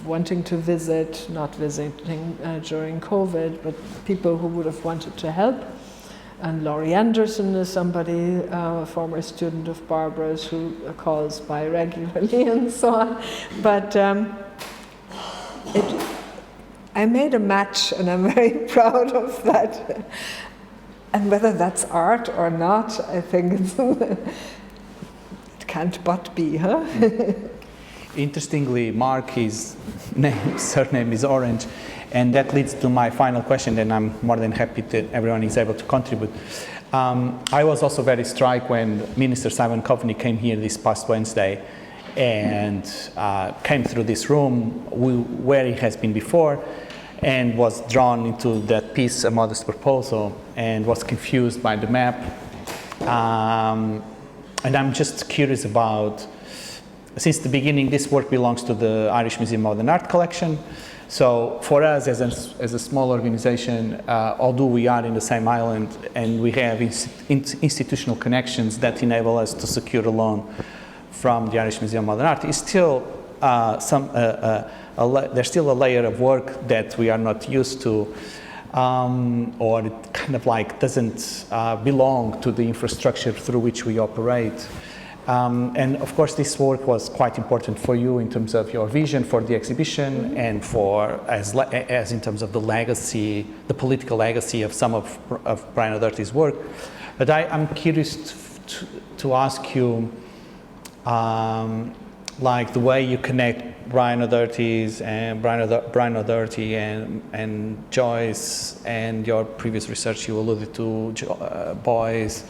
wanting to visit, not visiting during COVID, but people who would have wanted to help. And Laurie Anderson is somebody, a former student of Barbara's, who calls by regularly and so on. But I made a match, and I'm very proud of that. And whether that's art or not, I think it can't but be, huh?
Interestingly, Mark's surname is Orange, and that leads to my final question, and I'm more than happy that everyone is able to contribute. I was also very struck when Minister Simon Coveney came here this past Wednesday and came through this room where he has been before, and was drawn into that piece, A Modest Proposal, and was confused by the map. And I'm just curious about, since the beginning, this work belongs to the Irish Museum of Modern Art collection. So for us as a small organization, although we are in the same island and we have institutional connections that enable us to secure a loan from the Irish Museum of Modern Art, is still there's still a layer of work that we are not used to, or it kind of like doesn't belong to the infrastructure through which we operate. And of course, this work was quite important for you in terms of your vision for the exhibition, and for as in terms of the legacy, the political legacy of some of Brian O'Doherty's work. But I'm curious to ask you, like the way you connect Brian O'Doherty and Joyce, and your previous research you alluded to boys.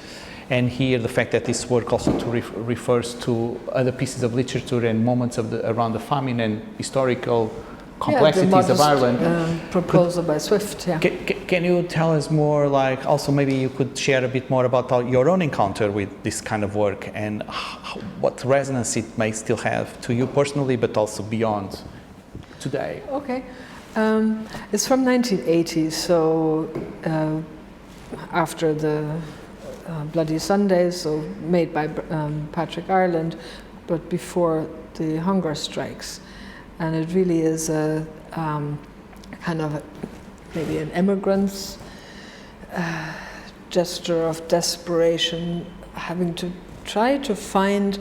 And here, the fact that this work also refers to other pieces of literature and moments around the famine and historical complexities of Ireland.
Proposal by Swift. Yeah.
Can you tell us more? Like, also maybe you could share a bit more about your own encounter with this kind of work and what resonance it may still have to you personally, but also beyond today.
Okay, it's from 1980, so after the Bloody Sundays, so made by Patrick Ireland, but before the hunger strikes. And it really is a kind of maybe an immigrant's gesture of desperation, having to try to find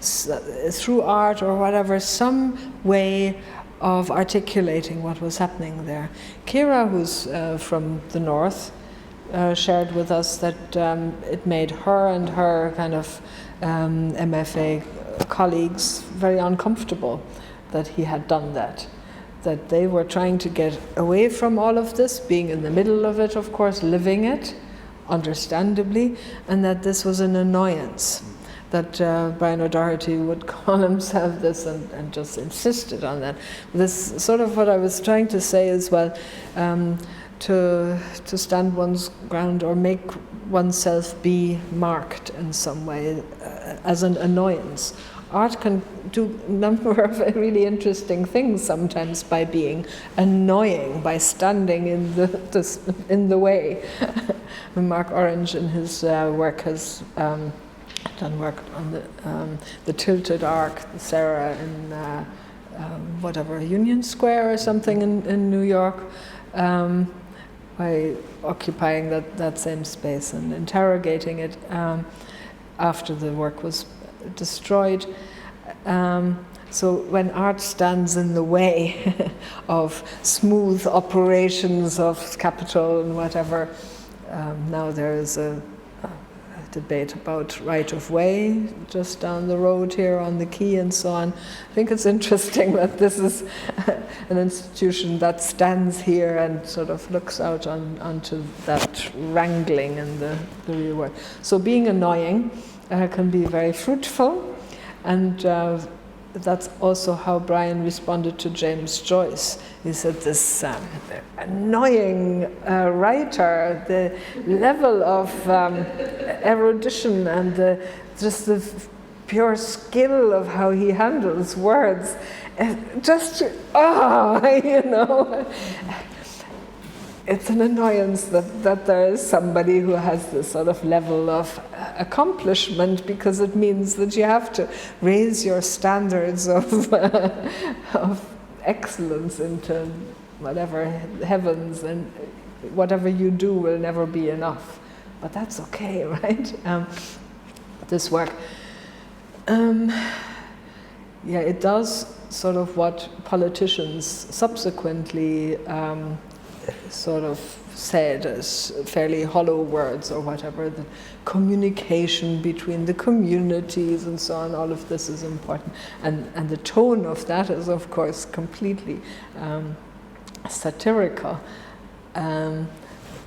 through art or whatever some way of articulating what was happening there. Kira, who's from the north, shared with us that it made her and her kind of MFA colleagues very uncomfortable that he had done that they were trying to get away from all of this, being in the middle of it, of course, living it, understandably, and that this was an annoyance, that Brian O'Doherty would call himself this and just insisted on that. This sort of what I was trying to say as well, to stand one's ground or make oneself be marked in some way as an annoyance. Art can do a number of really interesting things sometimes by being annoying, by standing in the way. Mark Orange in his work has done work on the Tilted Arc, Sarah in whatever, Union Square or something in New York, by occupying that same space and interrogating it after the work was destroyed. So when art stands in the way of smooth operations of capital and whatever, now there is a debate about right of way just down the road here on the quay and so on. I think it's interesting that this is an institution that stands here and sort of looks out onto that wrangling in the real world. So being annoying can be very fruitful, and that's also how Brian responded to James Joyce. He said, this annoying writer, the level of erudition and just the pure skill of how he handles words, just, you know. It's an annoyance that there is somebody who has this sort of level of accomplishment, because it means that you have to raise your standards of excellence into whatever heavens, and whatever you do will never be enough. But that's okay, right? This work. Yeah, it does sort of what politicians subsequently sort of said as fairly hollow words or whatever, the communication between the communities and so on, all of this is important. And the tone of that is, of course, completely satirical.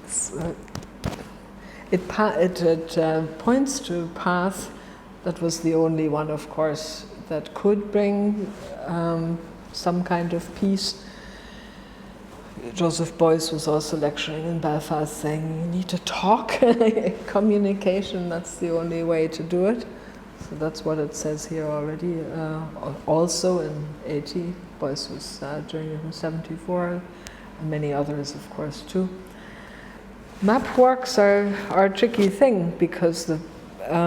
So it points to a path that was the only one, of course, that could bring some kind of peace. Joseph Beuys was also lecturing in Belfast saying, you need to talk, communication, that's the only way to do it. So that's what it says here already. Also in 80, Beuys was doing it in 74, and many others, of course, too. Map works are a tricky thing, because the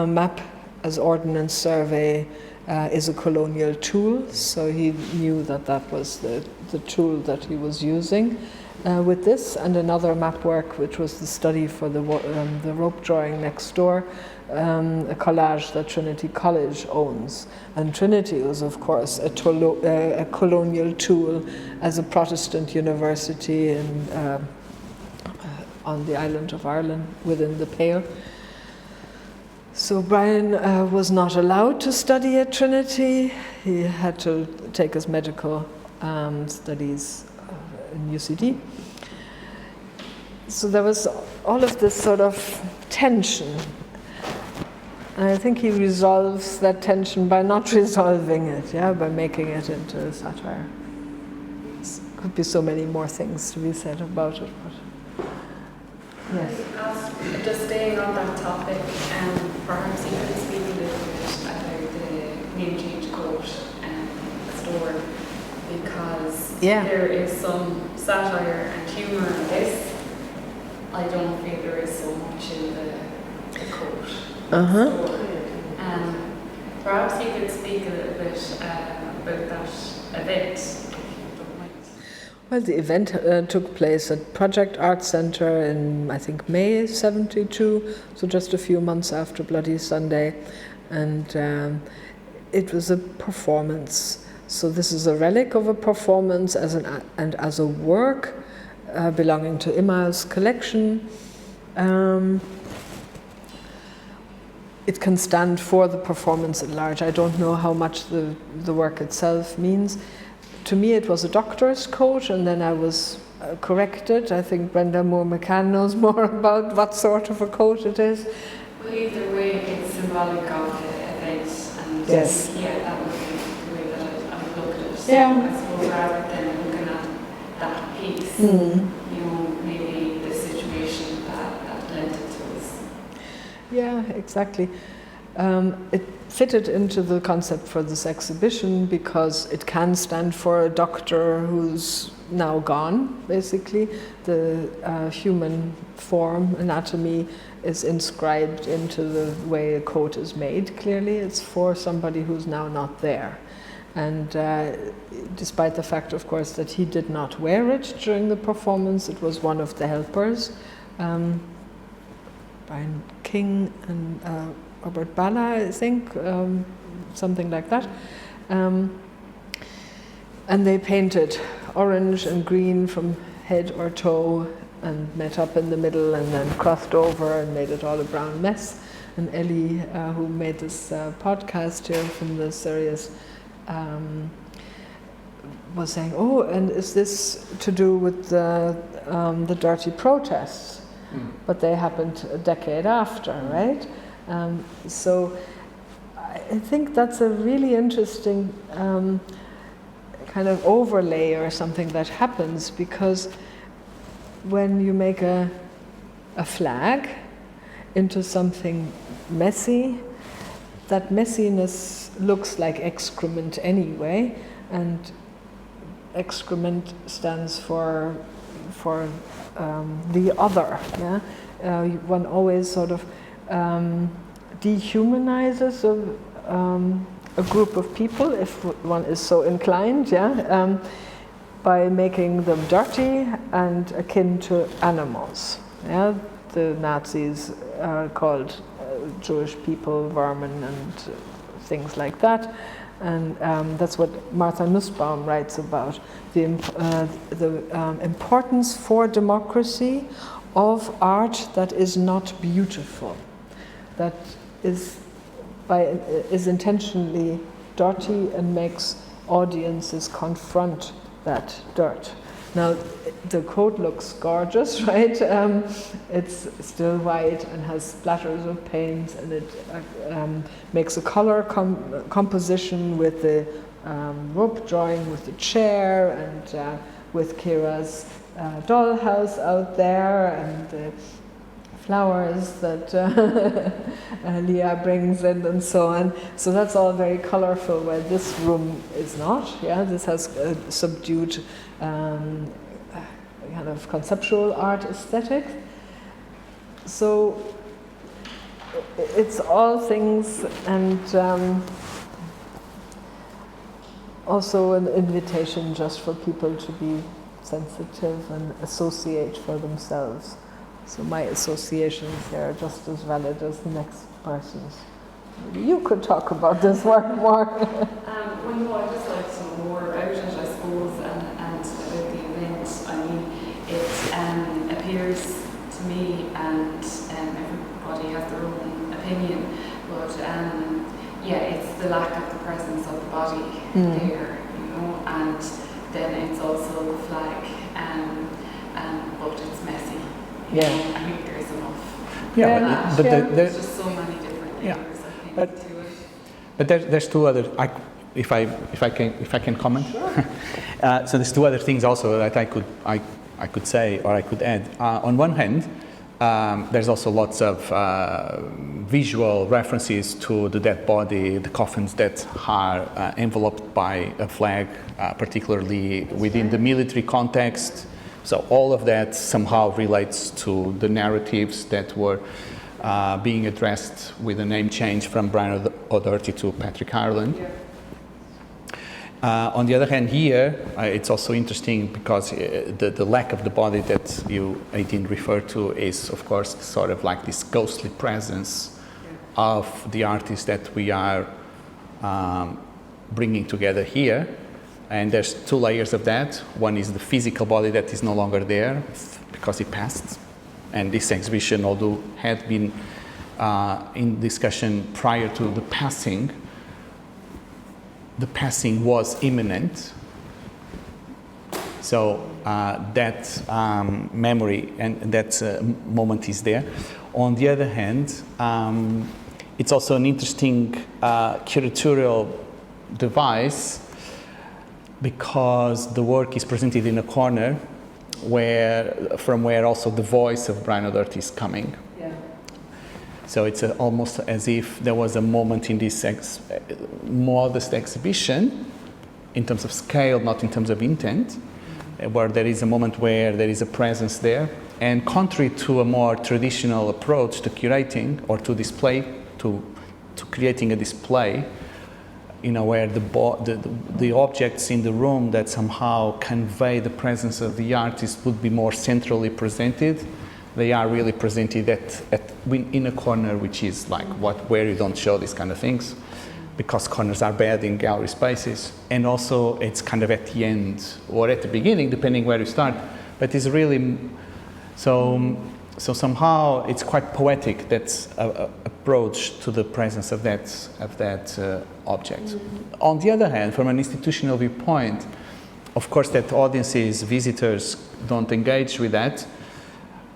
map as ordnance survey is a colonial tool, so he knew that that was the tool that he was using with this, and another map work, which was the study for the rope drawing next door, a collage that Trinity College owns. And Trinity was, of course, a colonial tool as a Protestant university on the island of Ireland within the Pale. So Brian was not allowed to study at Trinity. He had to take his medical studies in UCD. So there was all of this sort of tension. And I think he resolves that tension by not resolving it, by making it into a satire. There could be so many more things to be said about it. But yes.
Just staying on that topic, perhaps you could speak a little bit about the name change coat store, because there is some satire and humour in this. I don't feel there is so much in the coat store. Perhaps you could speak a little bit about that event.
Well, the event took place at Project Art Centre in, I think, May 72, so just a few months after Bloody Sunday, and it was a performance. So this is a relic of a performance and as a work belonging to Ima's collection. It can stand for the performance at large. I don't know how much the work itself means. To me, it was a doctor's coat, and then I was corrected. I think Brenda Moore McCann knows more about what sort of a coat it is.
Well, either way, it's symbolic of the event, and
yes.
That would be the way that I would look at it. So
Yeah.
I suppose rather than looking at that piece, maybe the situation that led it to us.
Yeah, exactly. It fitted into the concept for this exhibition because it can stand for a doctor who's now gone, basically. The human form, anatomy, is inscribed into the way a coat is made, clearly. It's for somebody who's now not there. And despite the fact, of course, that he did not wear it during the performance, it was one of the helpers, Brian King and Robert Balla, I think, something like that. And they painted orange and green from head or toe and met up in the middle and then crossed over and made it all a brown mess. And Ellie, who made this podcast here from the SIRIUS, was saying, oh, and is this to do with the dirty protests? But they happened a decade after, right? So I think that's a really interesting kind of overlay or something that happens, because when you make a flag into something messy, that messiness looks like excrement anyway, and excrement stands for the other. Yeah, one always sort of dehumanizes a group of people, if one is so inclined, yeah, by making them dirty and akin to animals. Yeah, the Nazis called Jewish people vermin and things like that, and that's what Martha Nussbaum writes about, the importance for democracy of art that is not beautiful, that is intentionally dirty and makes audiences confront that dirt. Now, the coat looks gorgeous, right? It's still white and has splatters of paint, and it makes a color composition with the rope drawing, with the chair, and with Kira's dollhouse out there, and the flowers that Leah brings in, and so on. So that's all very colorful, where this room is not. Yeah, this has a subdued kind of conceptual art aesthetic. So it's all things, and also an invitation just for people to be sensitive and associate for themselves. So my associations here are just as valid as the next person's. Maybe you could talk about this work more.
Well, no, I'd just like some more about it, I suppose, and about the event. I mean, it appears to me, and everybody has their own opinion, but yeah, it's the lack of the presence of the body there, you know, and then it's also the flag, but it's messy.
Yeah.
I think there's enough.
Yeah, but
there's just so many different layers, I think, to it.
But there's two other. If I can comment. Sure. So there's two other things also that I could say, or I could add. On one hand, there's also lots of visual references to the dead body, the coffins that are enveloped by a flag, particularly within the military context. So all of that somehow relates to the narratives that were being addressed with a name change from Brian O'Doherty to Patrick Ireland. Yeah. On the other hand, here, it's also interesting because the lack of the body that you, Aideen, referred to is, of course, sort of like this ghostly presence of the artists that we are bringing together here. And there's two layers of that. One is the physical body that is no longer there because it passed. And this exhibition, although had been in discussion prior to the passing was imminent. So that memory and that moment is there. On the other hand, it's also an interesting curatorial device, because the work is presented in a corner from where also the voice of Brian O'Doherty is coming. Yeah. So it's almost as if there was a moment in this modest exhibition, in terms of scale, not in terms of intent, where there is a moment where there is a presence there. And contrary to a more traditional approach to curating or to display, to creating a display, where the objects in the room that somehow convey the presence of the artist would be more centrally presented. They are really presented in a corner, which is like where you don't show these kind of things, because corners are bad in gallery spaces. And also it's kind of at the end or at the beginning, depending where you start. But it's really so somehow it's quite poetic, that approach to the presence of that object. Mm-hmm. On the other hand, from an institutional viewpoint, of course that audiences, visitors don't engage with that,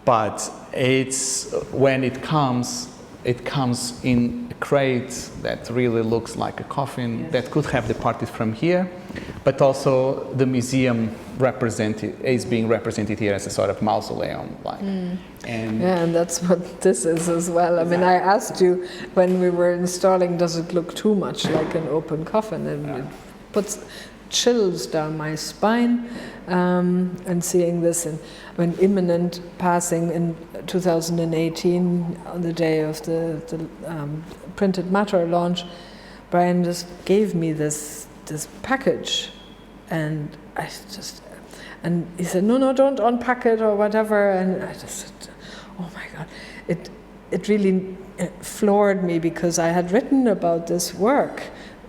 but it's when it comes in a crate that really looks like a coffin. Yes. That could have departed from here, but also the museum is being represented here as a sort of mausoleum, like. And
that's what this is as well. I mean, I asked you when we were installing, does it look too much like an open coffin? And it puts chills down my spine, and seeing this when imminent passing in 2018 on the day of the printed matter launch. Brian just gave me this package, and and he said, no, don't unpack it or whatever, and I just said, oh my God, it really floored me, because I had written about this work,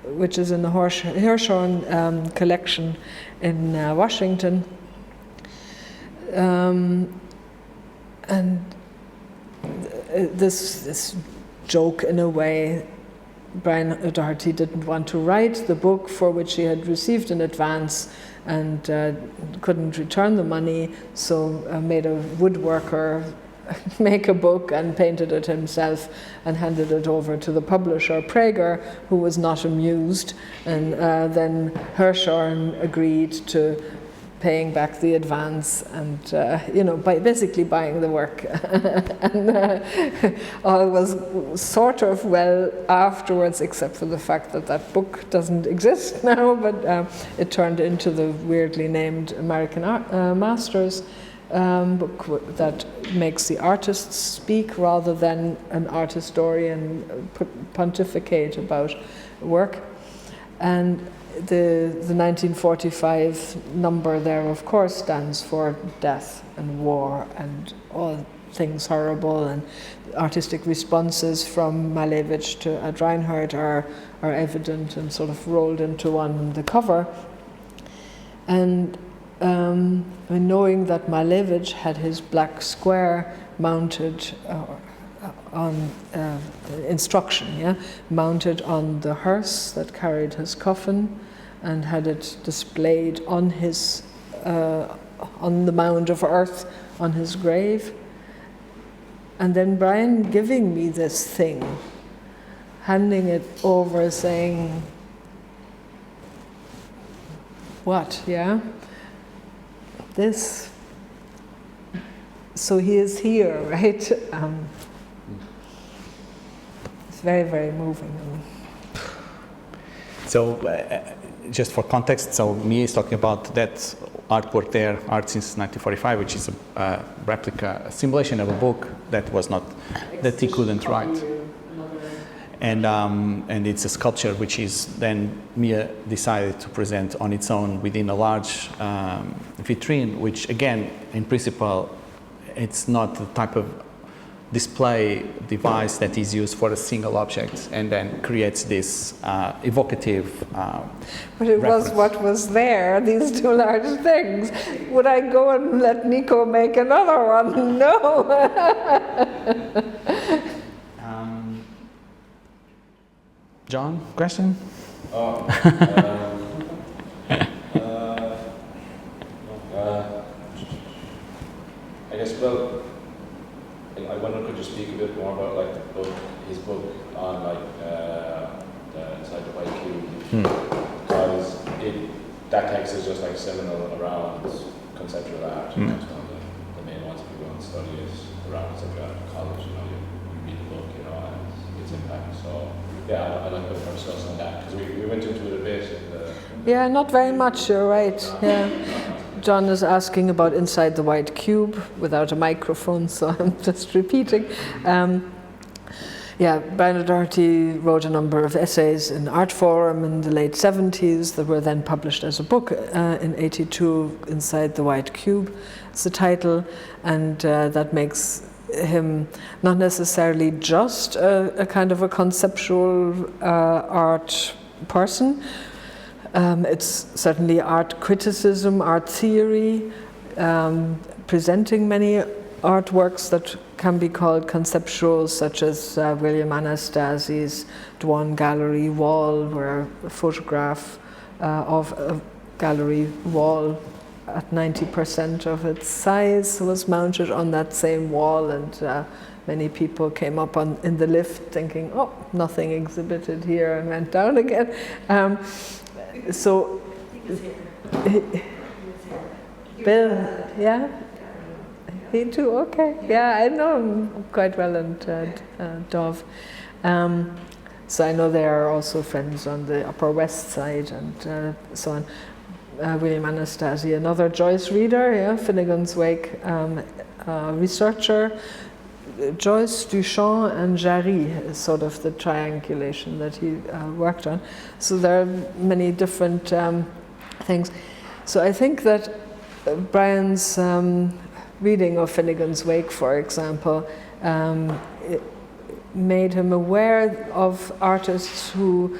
which is in the Hirshhorn collection in Washington. And this joke, in a way, Brian Doherty didn't want to write the book for which he had received an advance and couldn't return the money, so made a woodworker make a book and painted it himself and handed it over to the publisher, Prager, who was not amused, and then Hirshhorn agreed to paying back the advance and by basically buying the work. And all was sort of well afterwards, except for the fact that book doesn't exist now, but it turned into the weirdly named American Masters book that makes the artists speak rather than an art historian pontificate about work. And the 1945 number there, of course, stands for death and war and all things horrible, and artistic responses from Malevich to Ad Reinhardt are evident and sort of rolled into one, the cover. And knowing that Malevich had his black square mounted on instruction, mounted on the hearse that carried his coffin, and had it displayed on his on the mound of earth on his grave. And then Brian giving me this thing, handing it over, saying, "What? Yeah, this." So he is here, right? It's very, very moving.
So, just for context, so Mia is talking about that artwork there, Art Since 1945, which is a replica, a simulation of a book that was not, that he couldn't write. And it's a sculpture which is then Mia decided to present on its own within a large vitrine, which again, in principle, it's not the type of display device that is used for a single object and then creates this evocative
but it
reference.
Was what was there, these two large things. Would I go and let Nico make another one? No.
John, question?
I guess, well, I wonder, could you speak a bit more about like the book, his book on like the Inside the White Cube? Because that text is just like seminal around conceptual art. It's one of the main ones if you go and study it around conceptual art in college. You read the book, and its impact. So yeah, I'd like to put ourselves on that, because we went into it a bit.
Yeah, not very much. You're right. Yeah. John is asking about Inside the White Cube without a microphone, so I'm just repeating. Yeah, Brian O'Doherty wrote a number of essays in Art Forum in the late 70s that were then published as a book in 82, Inside the White Cube. It's the title, and that makes him not necessarily just a kind of a conceptual art person. It's certainly art criticism, art theory, presenting many artworks that can be called conceptual, such as William Anastasi's Dwan Gallery wall, where a photograph of a gallery wall at 90% of its size was mounted on that same wall, and many people came up in the lift thinking, oh, nothing exhibited here, and went down again. So, Bill, yeah? He too, okay. Yeah, I know him quite well, and Dov. So I know they are also friends on the Upper West Side and so on. William Anastasi, another Joyce reader, yeah, Finnegan's Wake researcher. Joyce, Duchamp, and Jarry is sort of the triangulation that he worked on. So there are many different things. So I think that Brian's reading of Finnegan's Wake, for example, it made him aware of artists who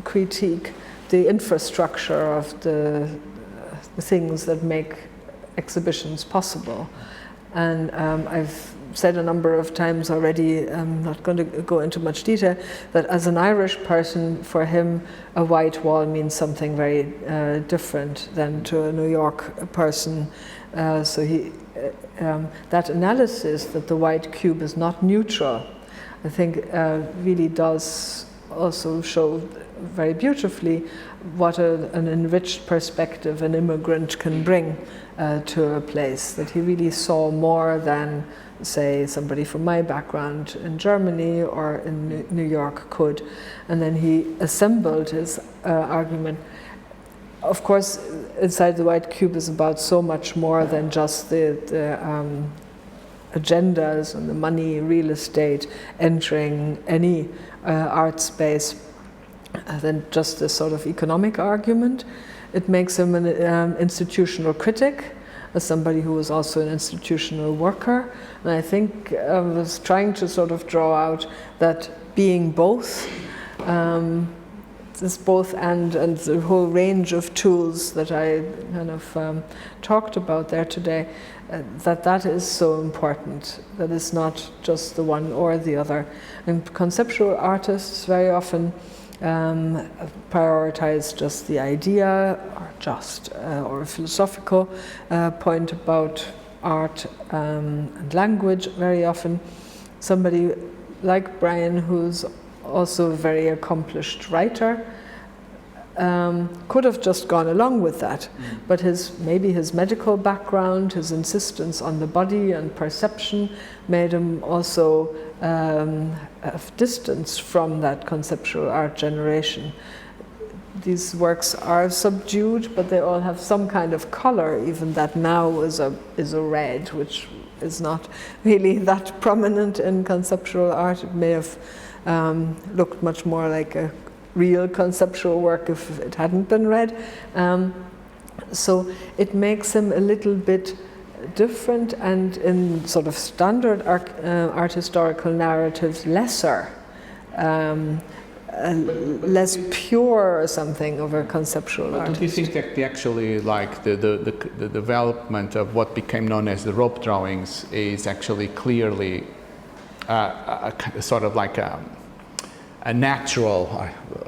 critique the infrastructure of the things that make exhibitions possible. And I've said a number of times already, I'm not going to go into much detail, that as an Irish person, for him, a white wall means something very different than to a New York person. So he, that analysis that the white cube is not neutral, I think really does also show very beautifully what an enriched perspective an immigrant can bring to a place, that he really saw more than, say, somebody from my background in Germany or in New York could. And then he assembled his argument. Of course, Inside the White Cube is about so much more than just the agendas and the money, real estate entering any art space than just this sort of economic argument. It makes him an institutional critic, as somebody who was also an institutional worker. And I think I was trying to sort of draw out that being both, this both and the whole range of tools that I kind of talked about there today, that is so important, that it's not just the one or the other. And conceptual artists very often prioritize just the idea, or a philosophical point about art and language. Very often somebody like Brian, who's also a very accomplished writer, could have just gone along with that, but maybe his medical background, his insistence on the body and perception made him also have distance from that conceptual art generation. These works are subdued, but they all have some kind of color, even that now is a red, which is not really that prominent in conceptual art. It may have looked much more like a real conceptual work if it hadn't been red. So it makes him a little bit different, and in sort of standard art historical narratives, lesser, less pure or something of a conceptual artist.
Don't you think that actually, like the development of what became known as the rope drawings is actually clearly sort of like a natural,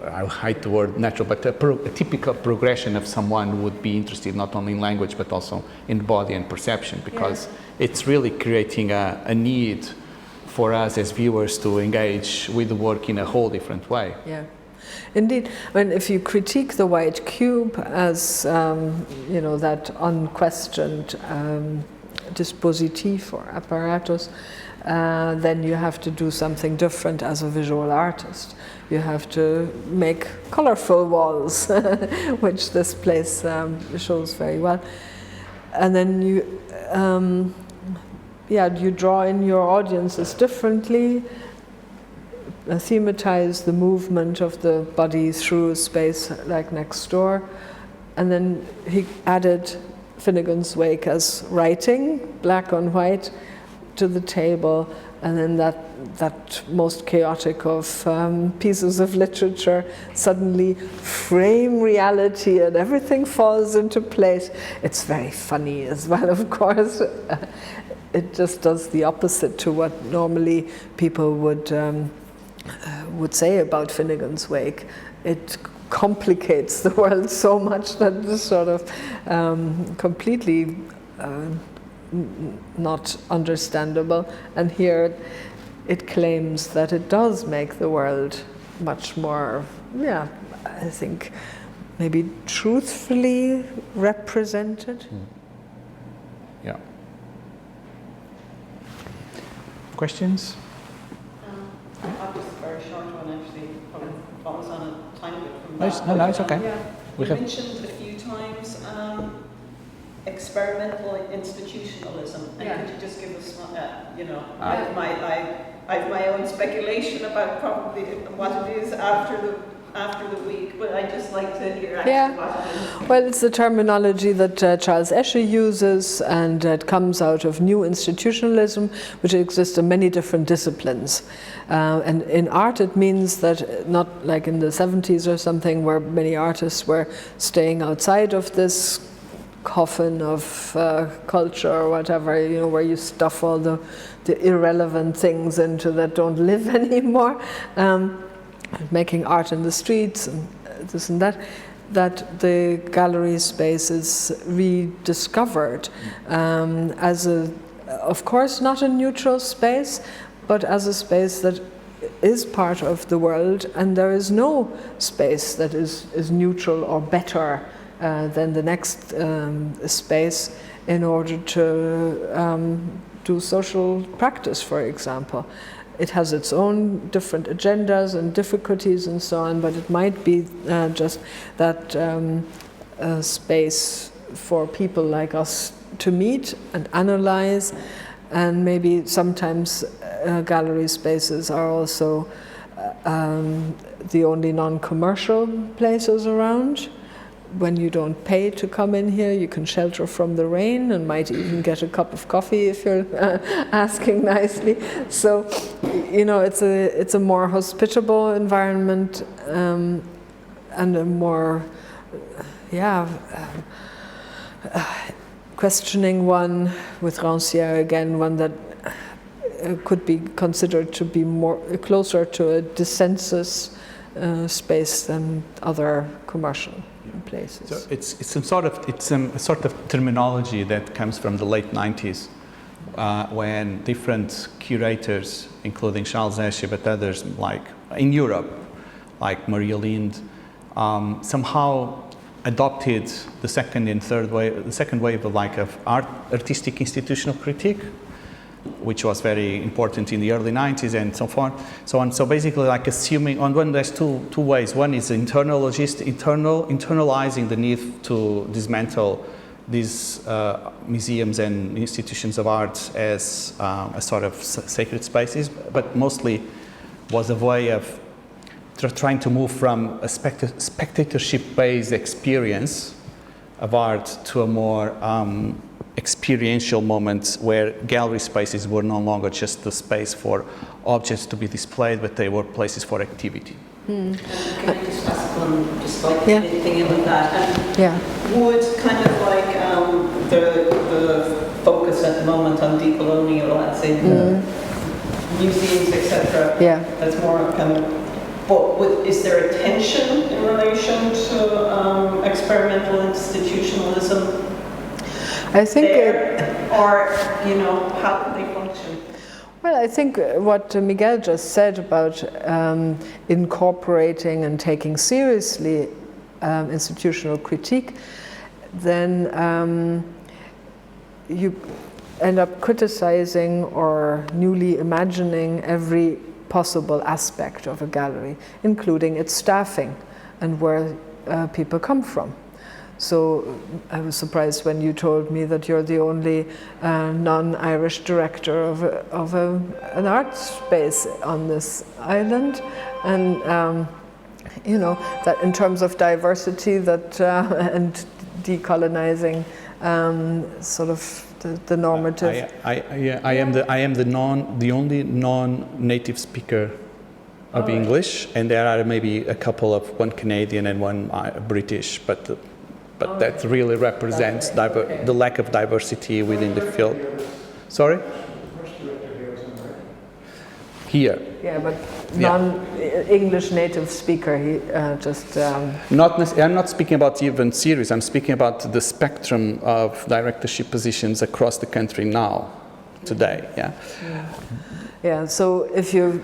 I hate the word natural, but a typical progression of someone who would be interested not only in language but also in body and perception, because it's really creating a need for us as viewers to engage with the work in a whole different way.
Yeah, indeed. I mean, if you critique the white cube as that unquestioned dispositif or apparatus, then you have to do something different as a visual artist. You have to make colorful walls, which this place shows very well. And then you draw in your audiences differently. thematize the movement of the body through a space like next door. And then he added Finnegan's Wake as writing, black on white, to the table, and then that most chaotic of pieces of literature suddenly frame reality and everything falls into place. It's very funny as well, of course. It just does the opposite to what normally people would say about Finnegan's Wake. It complicates the world so much that it's sort of completely not understandable. And here it claims that it does make the world much more, I think, maybe truthfully represented.
Yeah. Questions?
I've just a very short one, actually. Probably follows on a tiny bit from that.
No, it's okay.
You mentioned a few times experimental institutionalism, and could you just give us, I have my own speculation about probably what it is after the week, but I'd just like to hear actually what it is.
Well, it's the terminology that Charles Escher uses, and it comes out of new institutionalism, which exists in many different disciplines. And in art, it means that not like in the 70s or something, where many artists were staying outside of this coffin of culture or whatever, where you stuff all the irrelevant things into that don't live anymore. Making art in the streets and this and that the gallery space is rediscovered as of course not a neutral space, but as a space that is part of the world, and there is no space that is neutral or better than the next space in order to do social practice, for example. It has its own different agendas and difficulties and so on, but it might be just that space for people like us to meet and analyze, and maybe sometimes gallery spaces are also the only non-commercial places around. When you don't pay to come in here, you can shelter from the rain and might even get a cup of coffee if you're asking nicely. So, it's a more hospitable environment and a more, questioning one with Rancière again, one that could be considered to be more closer to a dissensus space than other commercial places.
So it's a sort of terminology that comes from the late 90s, when different curators, including Charles Escher, but others like in Europe, like Maria Lind, somehow adopted the second wave of artistic institutional critique, which was very important in the early 90s and so on. So basically, like assuming on one, there's two ways. One is internalizing the need to dismantle these museums and institutions of art as a sort of sacred spaces, but mostly was a way of trying to move from a spectatorship-based experience of art to a more experiential moments where gallery spaces were no longer just the space for objects to be displayed, but they were places for activity.
Can I just ask one, just like anything in with that? Would kind of like the focus at the moment on decolonial, let's say, museums, etc. That's more kind of. But is there a tension in relation to experimental institutionalism?
I think
or how can they function?
Well, I think what Miguel just said about incorporating and taking seriously institutional critique, then you end up criticizing or newly imagining every possible aspect of a gallery, including its staffing and where people come from. So I was surprised when you told me that you're the only non-Irish director of an art space on this island, and you know, that in terms of diversity, that and decolonizing sort of the normative.
I am the only non-native speaker of English, and there are maybe a couple of one Canadian and one British, but that really represents the lack of diversity within the field. Sorry? Here.
Yeah, but non-English native speaker, he just...
I'm not speaking about even SIRIUS, I'm speaking about the spectrum of directorship positions across the country now, today, yeah.
Yeah, so if you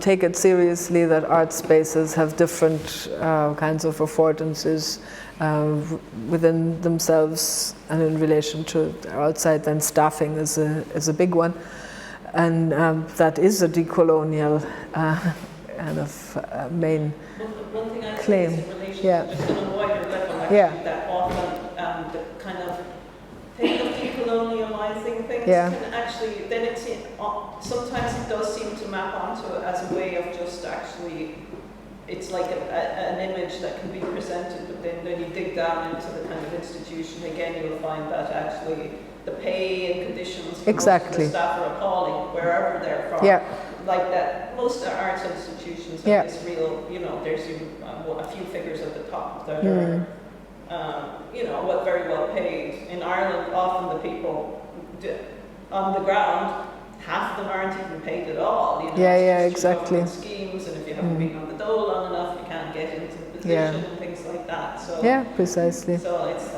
take it seriously that art spaces have different kinds of affordances within themselves and in relation to outside, then staffing is a big one. And that is a decolonial kind of main
one thing I
claim.
Think is in relation
Yeah.
to just on a wider level, actually, that often the kind of thing of decolonializing things can actually, then it's sometimes it does seem to map onto it as a way of just actually, it's like an image that can be presented, but then when you dig down into the kind of institution, again, you'll find that actually the pay and conditions for most of the staff are appalling, wherever they're from.
Yeah.
Like that, most arts institutions have this real, you know, there's a few figures at the top that are, you know, what very well paid. In Ireland, often the people on the ground, half of them aren't even paid at all. You know,
exactly.
Schemes, and if you haven't been on the dole long enough, you can't get into the position and things like that. So
precisely.
So it's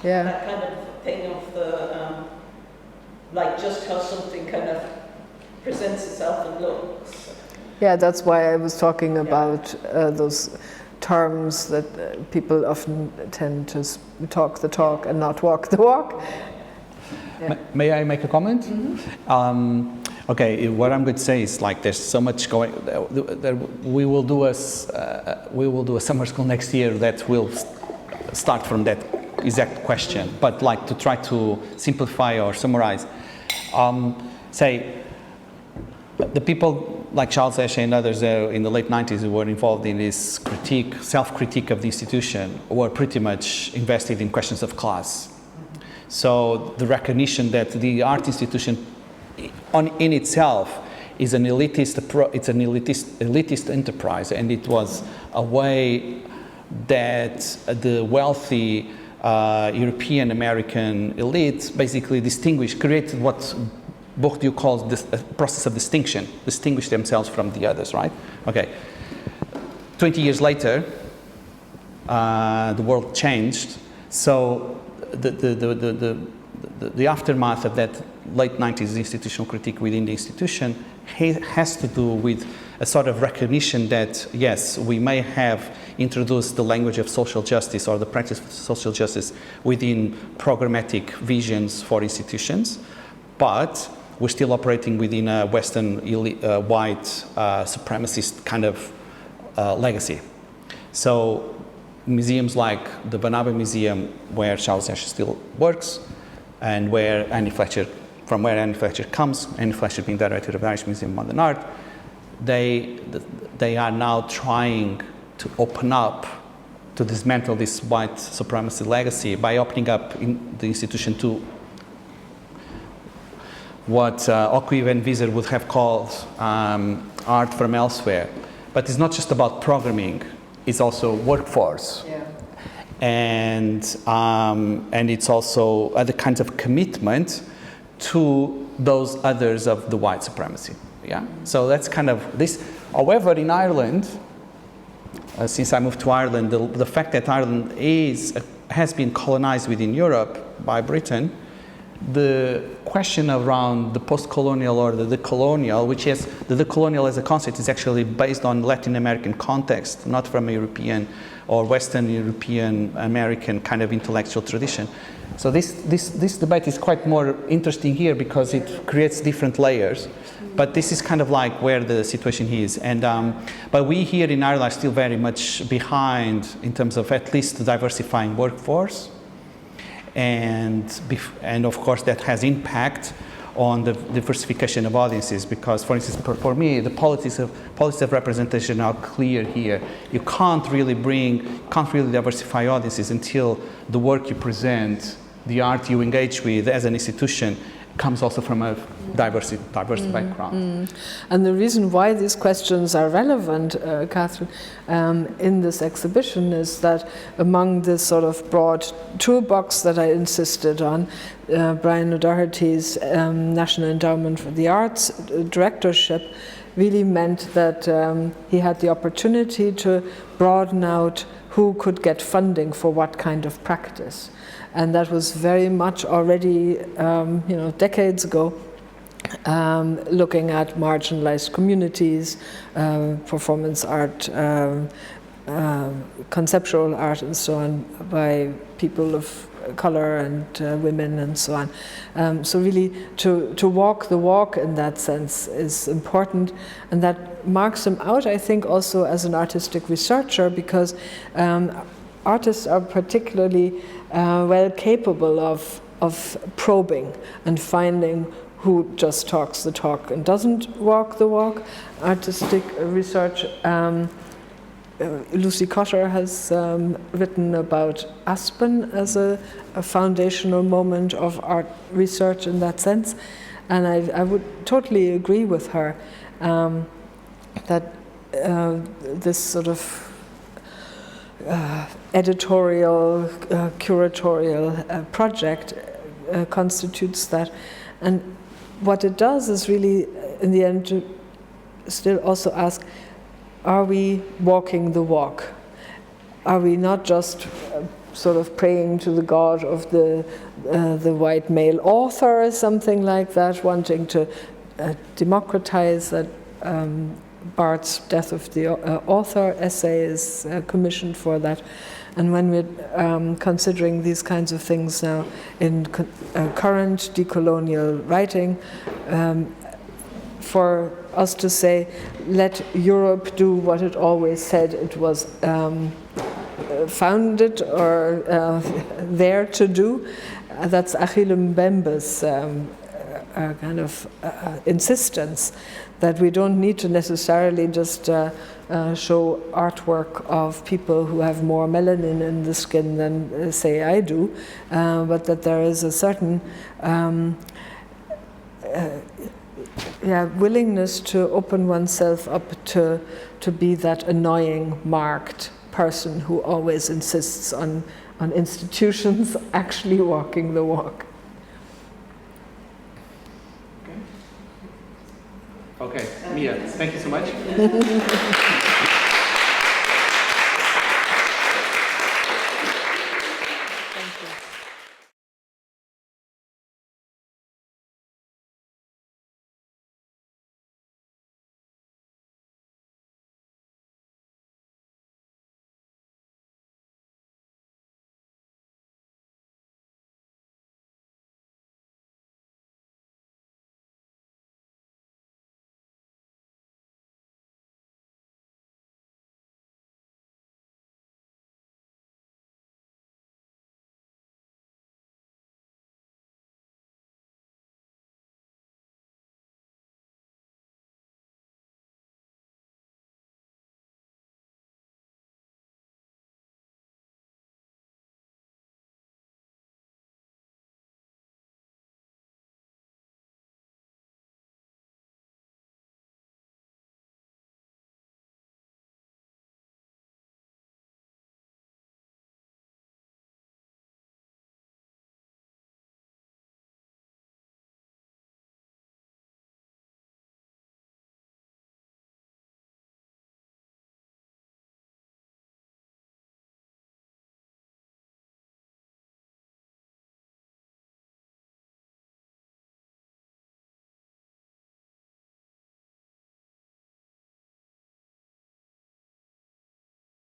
that kind of thing of the like just how something kind of presents itself and looks.
Yeah, that's why I was talking about those terms that people often tend to talk the talk and not walk the walk. Yeah.
May I make a comment? Okay, what I'm going to say is like there's so much going. We will do a summer school next year that will start from that exact question, but like to try to simplify or summarize. Say the people like Charles Esche and others in the late 90s who were involved in this self-critique of the institution were pretty much invested in questions of class. So the recognition that the art institution in itself is an elitist enterprise, and it was a way that the wealthy European American elite basically created what Bourdieu calls this process of distinguish themselves from the others, right? Okay. 20 years later, the world changed, so the aftermath of that late 90s institutional critique within the institution has to do with a sort of recognition that, yes, we may have introduced the language of social justice or the practice of social justice within programmatic visions for institutions, but we're still operating within a Western white supremacist kind of legacy. So museums like the Barnaba Museum, where Charles Esche still works, and where Annie Fletcher comes, Annie Fletcher being director of the Irish Museum of Modern Art, they are now trying to open up, to dismantle this white supremacy legacy by opening up in the institution to what Okwui Van Wieser would have called art from elsewhere. But it's not just about programming, it's also workforce.
Yeah.
And it's also other kinds of commitment to those others of the white supremacy. Yeah. So that's kind of this. However, in Ireland, since I moved to Ireland, the fact that Ireland has been colonized within Europe by Britain, the question around the post-colonial or the decolonial, which is the decolonial as a concept is actually based on Latin American context, not from a European
or Western European American kind of intellectual tradition. So this debate is quite more interesting here because it creates different layers. But this is kind of like where the situation is. And, but we here in Ireland are still very much behind in terms of at least the diversifying workforce. And of course that has impact on the diversification of audiences, because for instance for me the policies of representation are clear here. You can't really diversify audiences until the work you present, the art you engage with as an institution comes also from a diverse background.
And the reason why these questions are relevant, Catherine, in this exhibition is that among this sort of broad toolbox that I insisted on, Brian O'Doherty's National Endowment for the Arts directorship really meant that he had the opportunity to broaden out who could get funding for what kind of practice. And that was very much already, decades ago, looking at marginalized communities, performance art, conceptual art and so on by people of color and women and so on. So really to walk the walk in that sense is important, and that marks him out, I think, also as an artistic researcher, because artists are particularly well capable of probing and finding who just talks the talk and doesn't walk the walk. Artistic research, Lucy Cotter has written about Aspen as a foundational moment of art research in that sense, and I would totally agree with her that this sort of editorial, curatorial project constitutes that. And what it does is really, in the end, to still also ask, are we walking the walk? Are we not just sort of praying to the god of the white male author or something like that, wanting to democratize that Barth's Death of the Author essay is commissioned for that. And when we're considering these kinds of things now in current decolonial writing, for us to say, let Europe do what it always said it was founded or there to do, that's Achille Mbembe's kind of insistence that we don't need to necessarily just show artwork of people who have more melanin in the skin than, say, I do, but that there is a certain willingness to open oneself up to be that annoying, marked person who always insists on institutions actually walking the walk.
Okay, Mia, thank you so much.